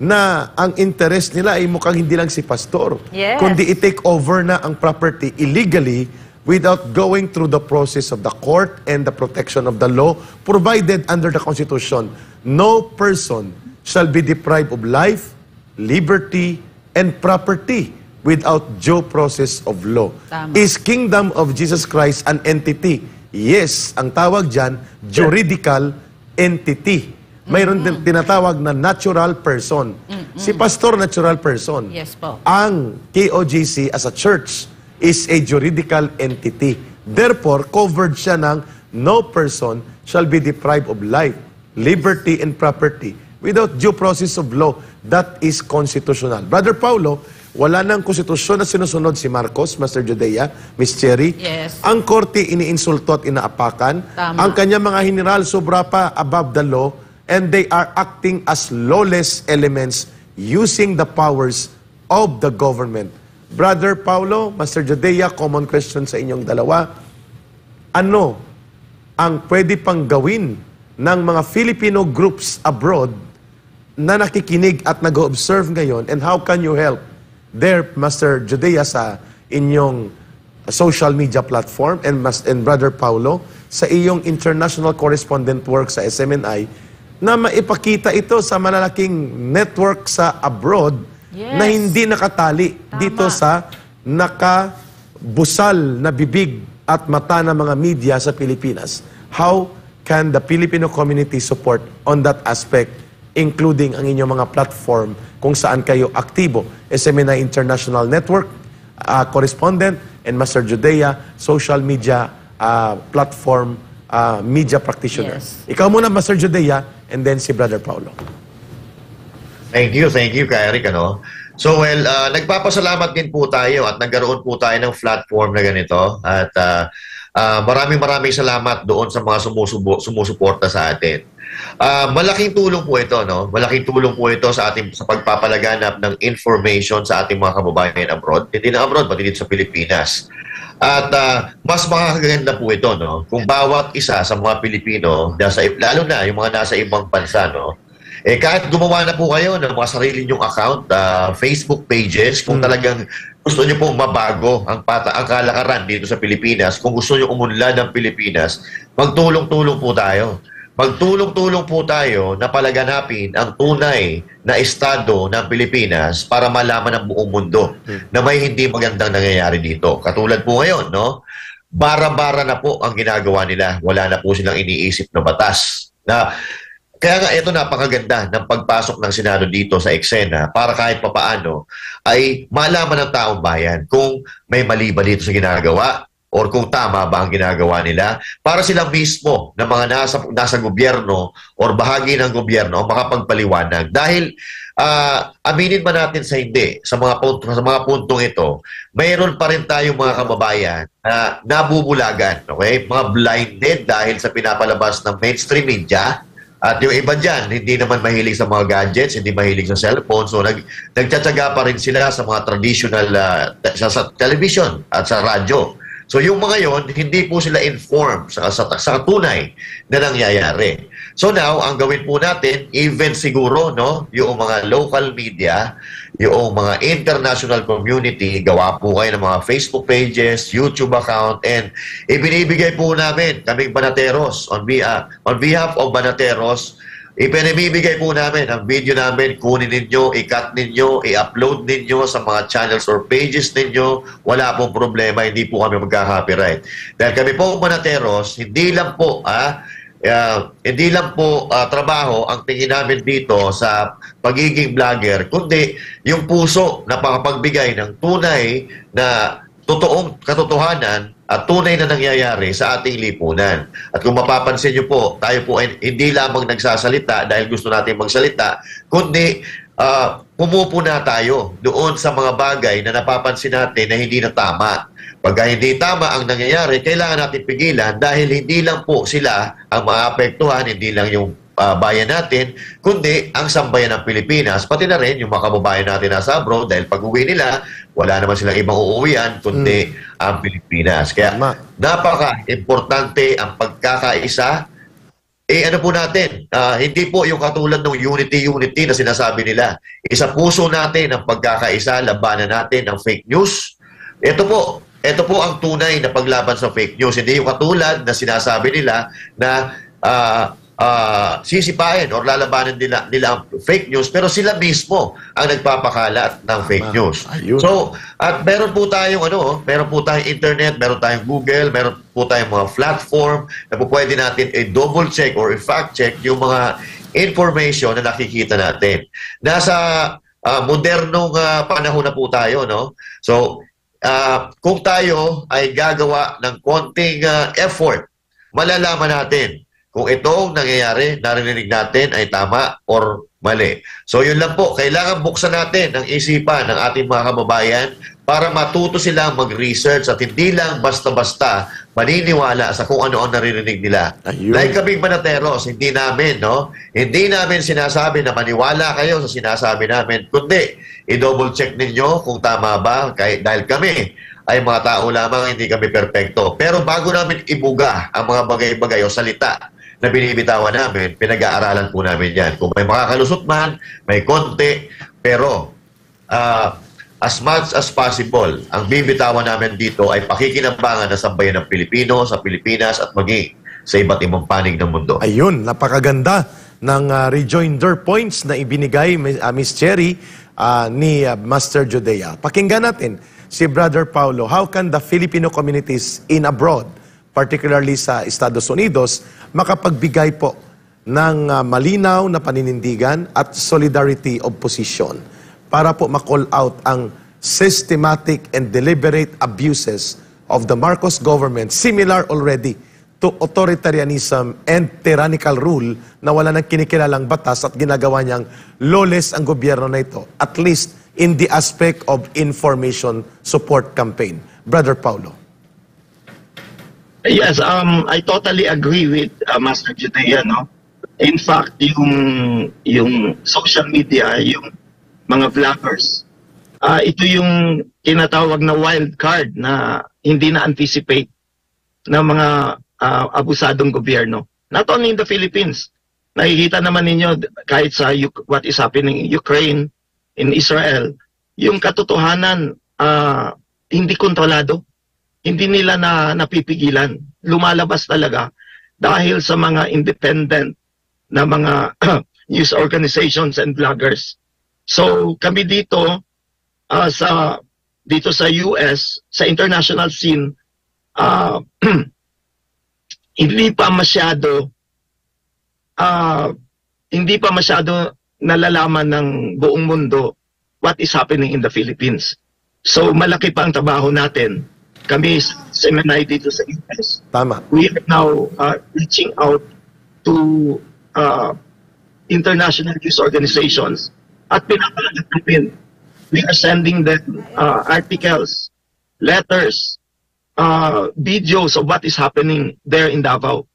na ang interest nila ay mukhang hindi lang si Pastor, kundi i-take over na ang property illegally without going through the process of the court and the protection of the law provided under the Constitution. No person shall be deprived of life, liberty, and property without due process of law. Tama. Is Kingdom of Jesus Christ an entity? Yes, ang tawag dyan, juridical entity. Mayroon din tinatawag na natural person. Si Pastor, natural person. Yes po. Ang KOJC as a church is a juridical entity. Therefore, covered siya ng no person shall be deprived of life, liberty, and property without due process of law. That is constitutional. Brother Paulo, wala nang konstitusyon na sinusunod si Marcos, Master Judea, Miss Cherry. Yes. Ang korte iniinsulto at inaapakan. Tama. Ang kanyang mga general sobra pa above the law, and they are acting as lawless elements using the powers of the government. Brother Paulo, Master Judea, common question sa inyong dalawa. Ano ang pwede pang gawin ng mga Filipino groups abroad na nakikinig at nag-observe ngayon, and how can you help there, Master Judea, sa inyong social media platform, and Brother Paulo, sa iyong international correspondent work sa SMNI, na maipakita ito sa malalaking network sa abroad na hindi nakatali dito sa nakabusal na bibig at mata ng mga media sa Pilipinas. How can the Filipino community support on that aspect, including ang inyong mga platform kung saan kayo aktibo? SMNI International Network, correspondent, and Master Judea, social media platform media practitioner. Yes. Ikaw muna, Master Judea, and then si Brother Paulo. Thank you, Kay Eric. So, well, nagpapasalamat din po tayo at nagkaroon po tayo ng platform na ganito. At maraming salamat doon sa mga sumusuporta sa atin. Malaking tulong po ito, no? Malaking tulong po ito sa pagpapalaganap ng information sa ating mga kababayan abroad. Hindi na abroad, pati dito sa Pilipinas. At mas makakaganda po ito, no? Kung bawat isa sa mga Pilipino, lalo na yung mga nasa ibang bansa, no? Kahit gumawa na po kayo ng mga sarili nyong account, Facebook pages, kung talagang gusto nyo pong mabago ang kalakaran dito sa Pilipinas, kung gusto nyo umunlad ng Pilipinas, magtulong-tulong po tayo. Magtulong-tulong po tayo na palaganapin ang tunay na estado ng Pilipinas para malaman ng buong mundo na may hindi magandang nangyayari dito. Katulad po ngayon, no? Bara-bara na po ang ginagawa nila. Wala na po silang iniisip na batas. Kaya nga ito napakaganda ng pagpasok ng Senado dito sa eksena para kahit papaano ay malaman ng taong bayan kung may mali ba dito sa ginagawa or kung tama ba ang ginagawa nila para sila mismo na mga nasa gobyerno or bahagi ng gobyerno makapagpaliwanag. Dahil aminin ba natin sa hindi, sa mga puntong ito, mayroon pa rin tayong mga kababayan na nabubulagan, okay? Mga blinded dahil sa pinapalabas ng mainstream media. At yung iba dyan, hindi naman mahilig sa mga gadgets, hindi mahilig sa cellphone. So, nagtsatsaga pa rin sila sa mga traditional sa television at sa radyo. So, yung mga yon hindi po sila informed sa tunay na nangyayari. So, now, ang gawin po natin, even siguro, no, yung mga local media, yung mga international community, gawa po kayo ng mga Facebook pages, YouTube account, and ibinibigay po namin, kaming Banateros, on behalf of Banateros, ipinibigay po namin ang video namin, kunin ninyo, i-cut ninyo, i-upload ninyo sa mga channels or pages ninyo, wala pong problema, hindi po kami magka-copyright. Dahil kami po Banateros, hindi lang po, trabaho ang tingin namin dito sa pagiging vlogger, kundi yung puso na pakapagbigay ng tunay na totoong katotohanan at tunay na nangyayari sa ating lipunan. At kung mapapansin nyo po, tayo po ay hindi lamang nagsasalita dahil gusto natin magsalita, kundi pumupuna tayo doon sa mga bagay na napapansin natin na hindi na tama. Pagka hindi tama ang nangyayari, kailangan natin pigilan dahil hindi lang po sila ang maapektuhan, hindi lang yung bayan natin, kundi ang sambayan ng Pilipinas, pati na rin yung mga kababayan natin nasa abroad dahil pag-uwi nila, wala naman silang ibang uuwian, kundi ang Pilipinas. Kaya napaka-importante ang pagkakaisa. Ano po natin, hindi po yung katulad ng unity na sinasabi nila. Isa puso natin ang pagkakaisa, labanan natin ang fake news. Ito po ang tunay na paglaban sa fake news. Hindi yung katulad na sinasabi nila na sisipain or lalabanan nila ang fake news, pero sila mismo ang nagpapakalat ng fake news. So, at meron po tayong internet, meron tayong Google, meron po tayong mga platform na po pwede natin i-double check or i-fact check yung mga information na nakikita natin. Nasa modernong panahon na po tayo, no? So, kung tayo ay gagawa ng konting effort, malalaman natin kung itong nangyayari, narinig natin ay tama or mali. So yun lang po, kailangan buksan natin ang isipan ng ating mga kababayan para matuto sila mag-research at hindi lang basta-basta maniniwala sa kung ano ang naririnig nila. Ayun. Dahil kaming Banateros, hindi namin, no? Hindi namin sinasabi na maniwala kayo sa sinasabi namin, kundi i-double check ninyo kung tama ba, dahil kami ay mga tao lamang, hindi kami perpekto. Pero bago namin ibuga ang mga bagay-bagay o salita na binibitawan namin, pinag-aaralan po namin yan. Kung may makakalusot man, may konti, pero as much as possible, ang bibitawan namin dito ay pakikinabangan ng sambayan ng Pilipino, sa Pilipinas at maging sa iba't ibang panig ng mundo. Ayun, napakaganda ng rejoinder points na ibinigay Miss Cherry ni Master Judea. Pakinggan natin si Brother Paulo. How can the Filipino communities in abroad, particularly sa Estados Unidos, makapagbigay po ng malinaw na paninindigan at solidarity of position para po ma-call out ang systematic and deliberate abuses of the Marcos government, similar already to authoritarianism and tyrannical rule na wala nang kinikilalang batas at ginagawa niyang lawless ang gobyerno na ito, at least in the aspect of information support campaign. Brother Paulo. Yes, I totally agree with Master Judea, no? In fact, yung social media, yung mga vloggers, ito yung tinatawag na wild card na hindi na-anticipate ng mga abusadong gobyerno. Not only in the Philippines, nakikita naman ninyo kahit sa what is happening in Ukraine, in Israel, yung katotohanan hindi kontrolado, hindi nila napipigilan. Lumalabas talaga dahil sa mga independent na mga news organizations and vloggers. So kami dito sa US, sa international scene, hindi pa masyado nalalaman ng buong mundo what is happening in the Philippines. So malaki pa ang trabaho natin. Kami sa SMNI dito sa US. Tama. We are now reaching out to international news organizations at pinapalagat natin. We are sending them articles, letters, videos of what is happening there in Davao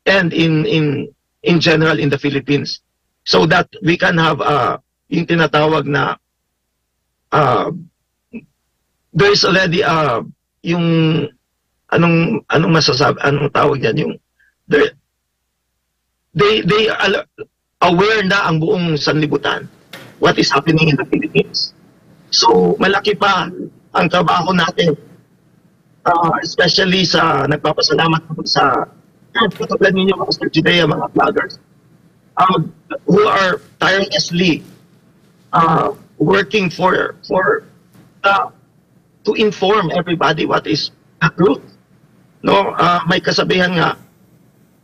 and in general in the Philippines, so that we can have yung tinatawag na there is already yung anong tawag diyan, yung they are aware na ang buong sanlibutan what is happening in the Philippines. So malaki pa ang trabaho natin, especially sa nagpapasalamat sa katulad ninyo Master Judea, mga vloggers who are tirelessly working to inform everybody what is the truth. No, may kasabihan nga,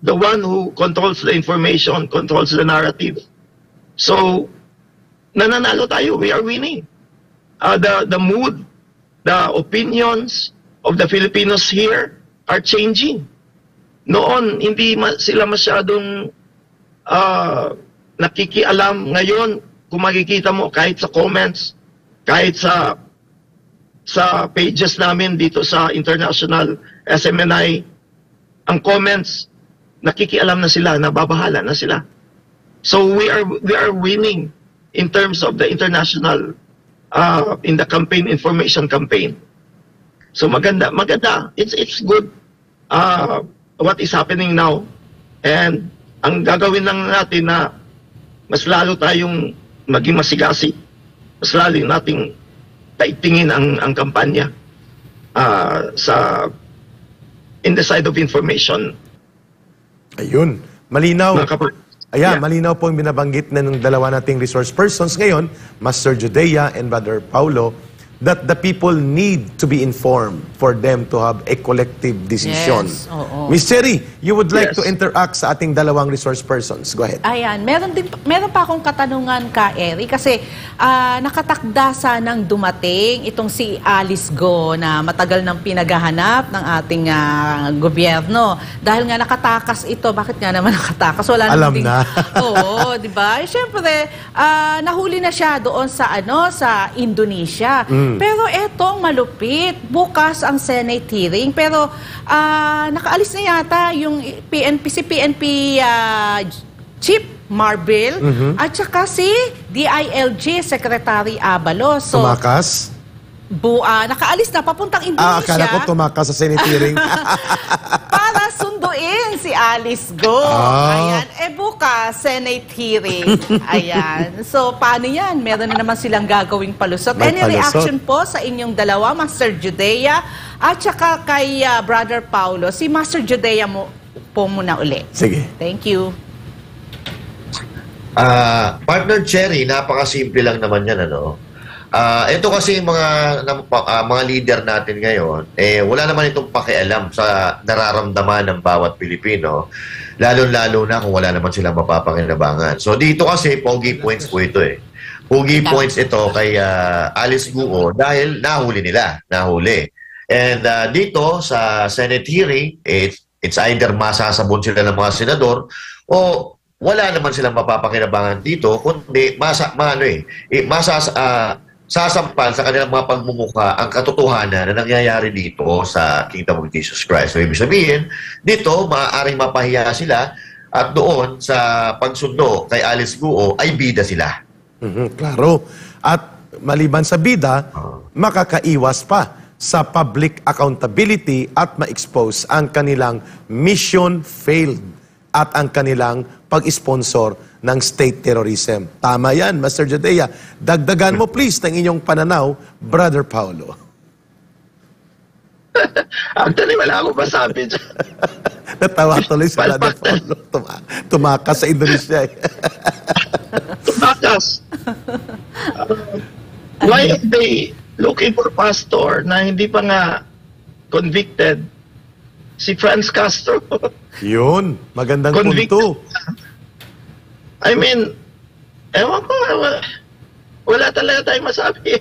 the one who controls the information controls the narrative. So nananalo tayo, we are winning. The mood, the opinions of the Filipinos here are changing. Noon, hindi sila masyadong nakikialam. Ngayon, kung makikita mo kahit sa comments, kahit sa pages namin dito sa International SMNI, ang comments, nakikialam na sila, nababahala na sila. So we are winning in terms of the international in the campaign, information campaign. So maganda. It's good what is happening now. And ang gagawin lang natin na mas lalo tayong maging masigasi, mas lalo nating taigtingin ang kampanya in the side of information. Ayun, malinaw. Yeah. Malinaw po yung binabanggit na ng dalawa nating resource persons ngayon, Master Judea and Brother Paulo, that the people need to be informed for them to have a collective decision. Yes, oo. Miss Cherry, you would like Yes. to interact sa ating dalawang resource persons. Go ahead. Ayan, meron pa akong katanungan ka, Eri, kasi nakatakda sanang dumating itong si Alice Go na matagal nang pinaghahanap ng ating gobyerno. Dahil nga nakatakas ito, bakit nga naman nakatakas? Wala Alam namang na. Oo, di ba? Siyempre, nahuli na siya doon sa sa Indonesia. Pero etong malupit, bukas ang Senate hearing, pero nakaalis na yata yung si PNP Chief Marbil at saka si DILG Secretary Abalos. So, Tumakas? nakaalis na papuntang Indonesia. Akala ko tumakas sa Senate hearing. Para sunduin si Alice Go. Ayan. Bukas, Senate hearing. Ayan. So, paano yan? Meron na naman silang gagawing palusot. May Any palusot. reaction po sa inyong dalawa, Master Judea, at saka kay Brother Paulo? Si Master Judea mo po muna uli. Sige. Thank you. Partner Cherry, napakasimple lang naman yan, ano? Ito kasi mga leader natin ngayon, wala naman itong pakialam sa nararamdaman ng bawat Pilipino, lalo-lalo na kung wala naman silang mapapakinabangan. So dito kasi, pogi points po ito eh. Pogi points ito kay Alice Guo dahil nahuli. And dito sa Senate hearing, it's either masasabon sila ng mga senador o wala naman silang mapapakinabangan dito, kundi sasampal sa kanilang mga pagmumukha ang katotohanan na nangyayari dito sa Kingdom of Jesus Christ. So, ibig sabihin, dito, maaaring mapahiya sila at doon sa pagsundo kay Alice Guo ay bida sila. Klaro. At maliban sa bida, makakaiwas pa sa public accountability at ma-expose ang kanilang mission failed at ang kanilang pag-sponsor ng state terrorism. Tama yan, Master Judea. Dagdagan mo please ng inyong pananaw, Brother Paulo. Actually, wala akong masabi dyan. Natawa tuloy si Brother Paulo. Tumakas sa Indonesia. Tumakas. Why are they looking for pastor na hindi pa nga convicted? Si Franz Castro. Yun, magandang Convicted. punto. I mean, ewan ko, wala talaga tayong masabi.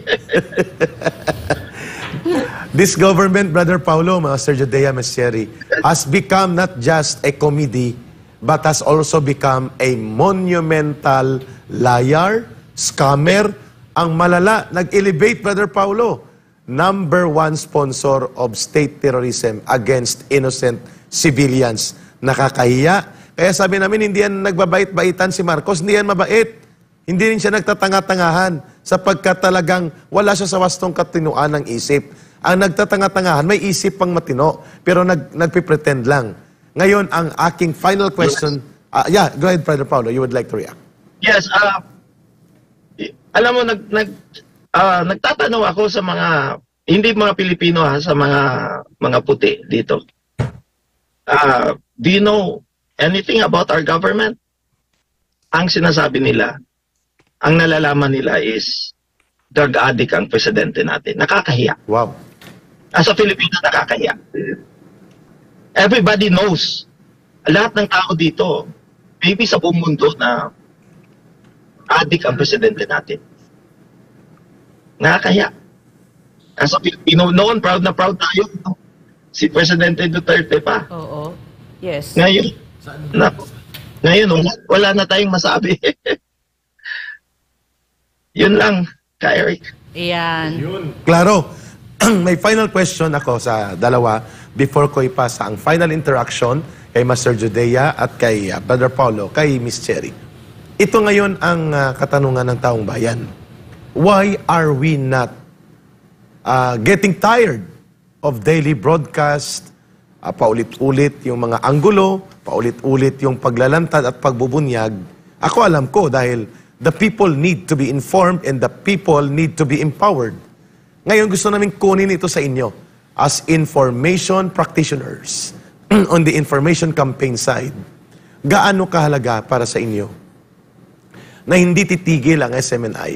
This government, Brother Paulo, Master Judea Mesieri, has become not just a comedy, but has also become a monumental liar, scammer, ang malala, nag-elevate, Brother Paulo, #1 sponsor of state terrorism against innocent civilians. Nakakahiya. Kaya sabi namin, hindi yan nagbabait-baitan si Marcos, hindi yan mabait. Hindi rin siya nagtatanga-tangahan sapagkat talagang wala siya sa wastong katinuan ng isip. Ang nagtatanga-tangahan, may isip pang matino, pero nagpipretend lang. Ngayon, ang aking final question, go ahead, Brother Paulo, you would like to react. Yes, alam mo, nagtatanong ako sa mga, hindi mga Pilipino sa mga puti dito. Do you know anything about our government? Ang sinasabi nila, ang nalalaman nila is drug addict ang presidente natin. Nakakahiya. Wow. As a Filipino, nakakahiya. Everybody knows. Lahat ng tao dito, maybe sa buong mundo na addict ang presidente natin. Nakakahiya. As a Filipino, noon, proud na proud tayo. Si Presidente Duterte pa. Oo. Yes. Ngayon, wala na tayong masabi. Yun lang, Eric. Ayan. Klaro. May final question ako sa dalawa before ko ipasa ang final interaction kay Master Judea at kay Brother Paulo, kay Miss Cherry. Ito ngayon ang katanungan ng taong bayan. Why are we not getting tired of daily broadcast, paulit-ulit yung mga anggulo, paulit-ulit yung paglalantad at pagbubunyag? Ako alam ko dahil the people need to be informed and the people need to be empowered. Ngayon gusto namin kunin ito sa inyo as information practitioners on the information campaign side. Gaano kahalaga para sa inyo na hindi titigil ang SMNI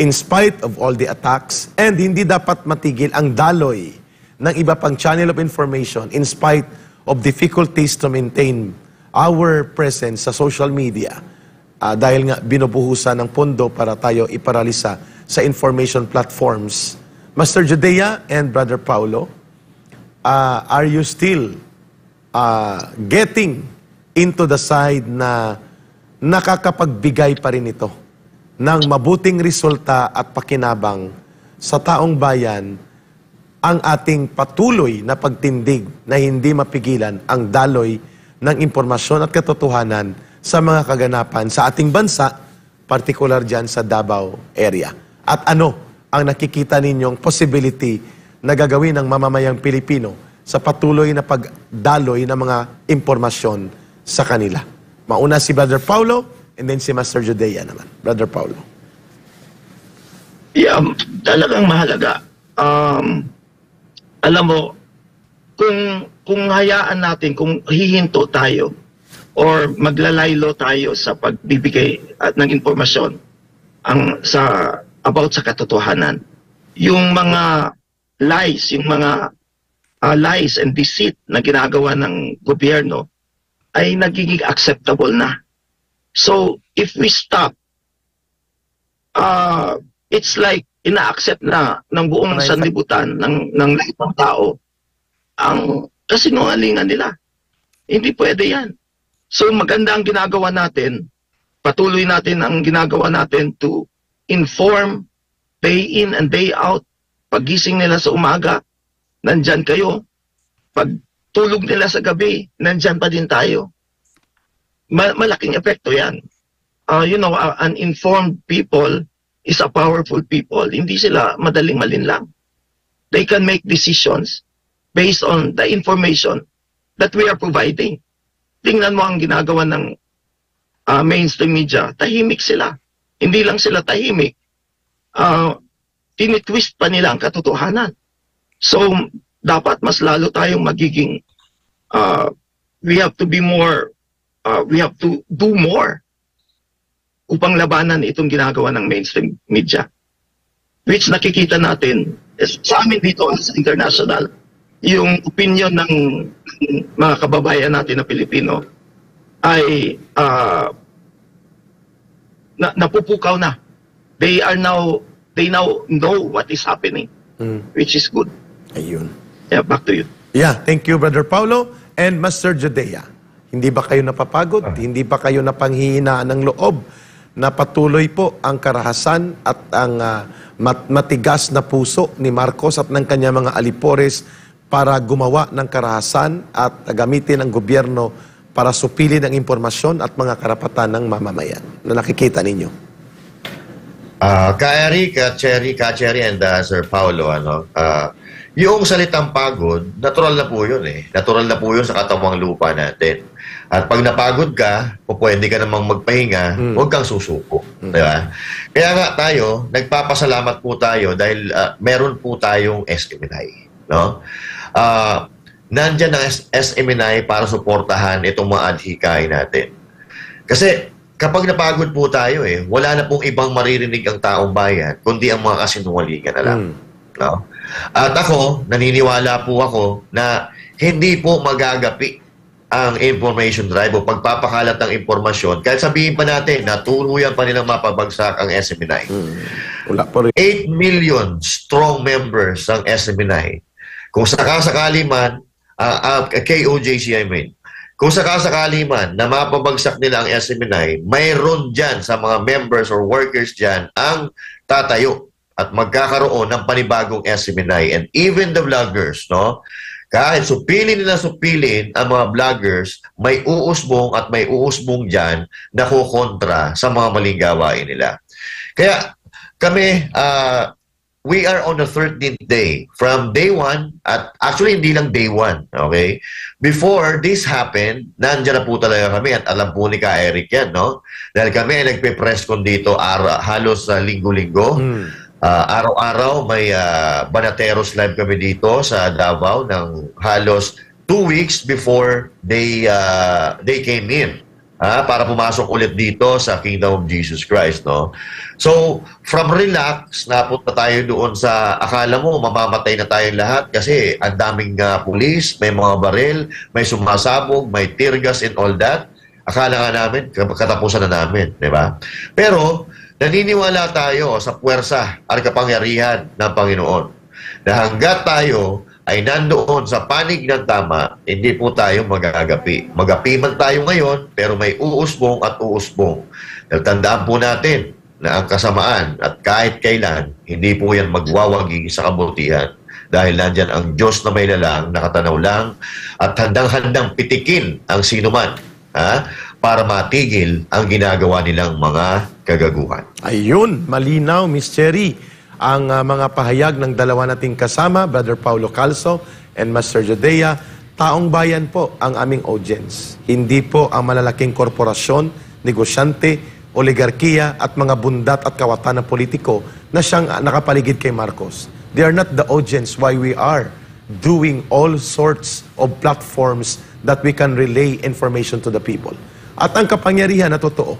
in spite of all the attacks and hindi dapat matigil ang daloy ng iba pang channel of information in spite of difficulties to maintain our presence sa social media dahil nga binubuhusan ng pondo para tayo iparalisa sa information platforms. Master Judea and Brother Paulo, are you still getting into the side na nakakapagbigay pa rin ito ng mabuting resulta at pakinabang sa taong bayan ang ating patuloy na pagtindig na hindi mapigilan ang daloy ng impormasyon at katotohanan sa mga kaganapan sa ating bansa, partikular dyan sa Davao area. At ano ang nakikita ninyong possibility na gagawin ng mamamayang Pilipino sa patuloy na pagdaloy ng mga impormasyon sa kanila? Mauna si Brother Paulo and then si Master Judea naman. Brother Paulo. Yeah, talagang mahalaga. Alam mo, kung hayaan natin, kung hihinto tayo or maglalaylo tayo sa pagbibigay ng impormasyon about sa katotohanan, yung mga lies, yung mga lies and deceit na ginagawa ng gobyerno ay nagiging acceptable na. So, if we stop, it's like ina-accept na ng buong sanlibutan ng lahat ng tao ang kasinungalingan nila. Hindi pwede yan. So maganda ang ginagawa natin, patuloy natin ang ginagawa natin to inform day in and day out. Paggising nila sa umaga, nandyan kayo. Pag tulog nila sa gabi, nandyan pa din tayo. Malaking epekto yan. An informed people is a powerful people. Hindi sila madaling malinlang. They can make decisions based on the information that we are providing. Tingnan mo ang ginagawa ng mainstream media. Tahimik sila. Hindi lang sila tahimik. Tinitwist pa nila ang katotohanan. So, dapat mas lalo tayong magiging we have to be more, we have to do more upang labanan itong ginagawa ng mainstream media. Which nakikita natin, sa amin dito sa international, yung opinion ng mga kababayan natin na Pilipino ay napupukaw na. They now know what is happening, which is good. Ayun. Yeah, back to you. Yeah, thank you, Brother Paulo and Master Judea. Hindi ba kayo napapagod? Hindi ba kayo napanghihinaan ng loob na patuloy po ang karahasan at ang matigas na puso ni Marcos at ng kanya mga alipores para gumawa ng karahasan at gamitin ang gobyerno para supilin ang impormasyon at mga karapatan ng mamamayan na nakikita ninyo? Ka-Eric, Ka-Cherry, and Sir Paulo, yung salitang pagod, natural na po yun eh. Natural na po yun sa katawang lupa natin. At pag napagod ka, o pwede ka namang magpahinga, huwag kang susuko. Diba? Kaya nga tayo, nagpapasalamat po tayo dahil meron po tayong SMNI. No? Nandyan ang SMNI para suportahan itong mga adhikay natin. Kasi kapag napagod po tayo wala na pong ibang maririnig ang taong bayan, kundi ang mga kasinungalingan na lang. No? At ako, naniniwala po ako na hindi po magagapi ang information drive o pagpapakalat ng impormasyon. Kahit sabihin pa natin na tuluyan pa nilang mapabagsak ang SMNI. 8 million strong members ng SMNI. Kung sakasakali man, KOJC I mean, kung sakasakali man na mapabagsak nila ang SMNI, mayroon dyan sa mga members or workers dyan ang tatayo at magkakaroon ng panibagong SMNI. And even the vloggers, no? Kahit supilin nila ang mga vloggers, may uusbong at may uusbong dyan na kukontra sa mga maling gawain nila. Kaya kami, we are on the 13th day. From day 1, at actually hindi lang day 1, okay? Before this happened, nandiyan na po talaga kami at alam po ni Ka-Eric yan, no? Dahil kami ay nagpe-press con dito halos linggo-linggo. Araw-araw may Banateros live kami dito sa Davao ng halos 2 weeks before they came in para pumasok ulit dito sa Kingdom of Jesus Christ, no? So, from relax, napunta tayo doon sa akala mo mamamatay na tayong lahat kasi ang daming pulis, may mga baril, may sumasabog, may tear gas and all that. Akala nga namin, katapusan na namin, di ba? Pero, naniniwala tayo sa puwersa at kapangyarihan ng Panginoon. Na hanggat tayo ay nandoon sa panig ng tama, hindi po tayo magagapi. Magapi man tayo ngayon, pero may uusbong at uusbong. Tandaan po natin, na ang kasamaan at kahit kailan, hindi po yan magwawagi sa kabutihan. Dahil nandyan ang Diyos na may lalang, nakatanaw lang, at handang-handang pitikin ang sinuman para matigil ang ginagawa nilang mga kagaguhan. Ayun, malinaw, Miss Cherry. Ang mga pahayag ng dalawa nating kasama, Brother Paulo Calzo and Master Judea, taong bayan po ang aming audience. Hindi po ang malalaking korporasyon, negosyante, oligarkiya at mga bundat at kawatan ng politiko na siyang nakapaligid kay Marcos. They are not the audience why we are doing all sorts of platforms that we can relay information to the people. At ang kapangyarihan na totoo,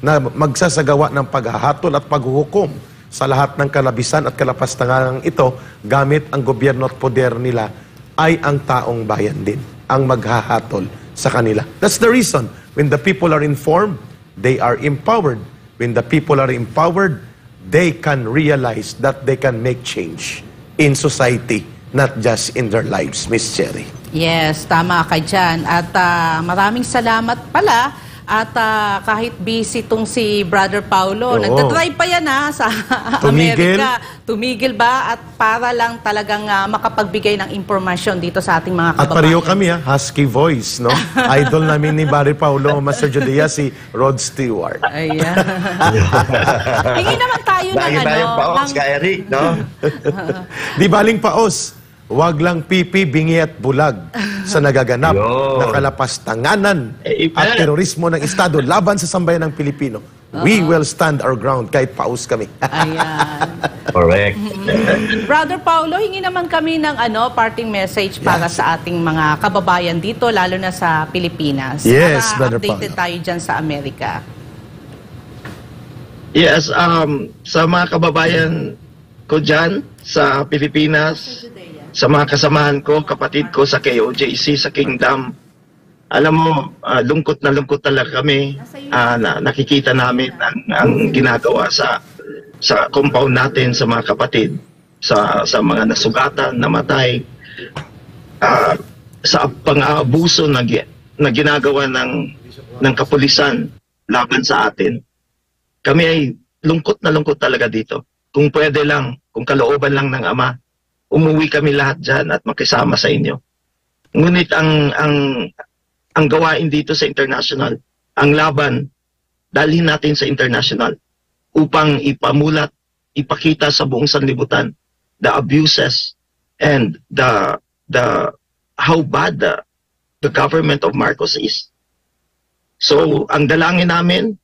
na magsasagawa ng paghahatol at paghuhukom sa lahat ng kalabisan at kalapastangan ito gamit ang gobyerno at poder nila, ay ang taong bayan din ang maghahatol sa kanila. That's the reason when the people are informed, they are empowered. When the people are empowered, they can realize that they can make change in society, not just in their lives, Miss Cherry. Yes, tama ka dyan. At maraming salamat pala. At kahit busy tong si Brother Paulo, Oo. nagdadrive pa yan sa Tumigil. Amerika. Tumigil ba? At para lang talagang makapagbigay ng impormasyon dito sa ating mga At kababayan. pareho kami, husky voice, no? Idol namin ni Barry Paulo, Master Judea, si Rod Stewart. Ayan. Hingi naman tayo ng Lagi tayong paos ka, Eric, no? Di baling paos, wag lang pipi, bingi at bulag sa nagaganap Yun. na kalapastanganan Eh, at terorismo ng Estado laban sa sambayan ng Pilipino. We will stand our ground kahit paos kami. Ayan. Correct. Brother Paulo, hingi naman kami ng parting message para sa ating mga kababayan dito, lalo na sa Pilipinas. Yes, para Brother updated Paulo. tayo dyan sa Amerika. Yes, sa mga kababayan ko dyan sa Pilipinas, sa mga kasamahan ko, kapatid ko sa KOJC, sa Kingdom, alam mo, lungkot na lungkot talaga kami na nakikita namin ang ginagawa sa compound natin, sa mga kapatid, sa mga nasugatan, namatay, sa pang-aabuso na ginagawa ng kapulisan laban sa atin. Kami ay lungkot na lungkot talaga dito. Kung pwede lang, kung kalooban lang ng Ama, umuwi kami lahat dyan at makisama sa inyo. Ngunit ang gawain dito sa international, ang laban, dalhin natin sa international upang ipamulat, ipakita sa buong sanlibutan the abuses and the how bad the government of Marcos is. So, ang dalangin namin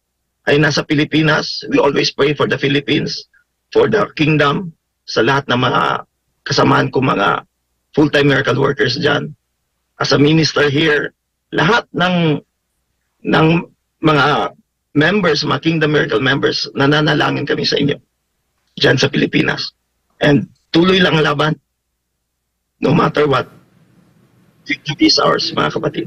ay nasa Pilipinas. We always pray for the Philippines, for the kingdom, sa lahat ng mga kasamahan ko, mga full-time miracle workers dyan. As a minister here, lahat ng mga members, mga Kingdom Miracle members, nananalangin kami sa inyo dyan sa Pilipinas. And tuloy lang ang laban. No matter what, victory is ours, mga kapatid.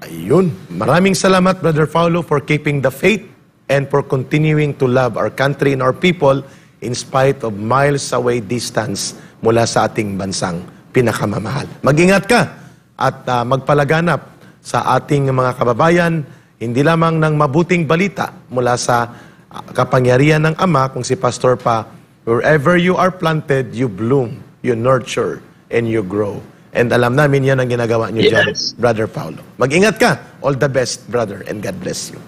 Ayun. Maraming salamat, Brother Paulo, for keeping the faith and for continuing to love our country and our people in spite of miles away distance mula sa ating bansang pinakamamahal. Mag-ingat ka at magpalaganap sa ating mga kababayan, hindi lamang ng mabuting balita mula sa kapangyarihan ng Ama, kung si Pastor pa, wherever you are planted, you bloom, you nurture, and you grow. And alam namin yan ang ginagawa niyo dyan, Yes. Brother Paulo. Mag-ingat ka. All the best, brother, and God bless you.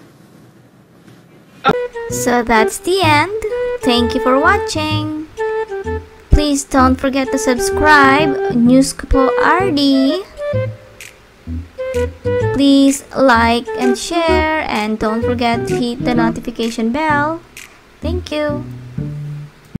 So that's the end. Thank you for watching. Please don't forget to subscribe, News ko po RD. Please like and share, and don't forget to hit the notification bell. Thank you.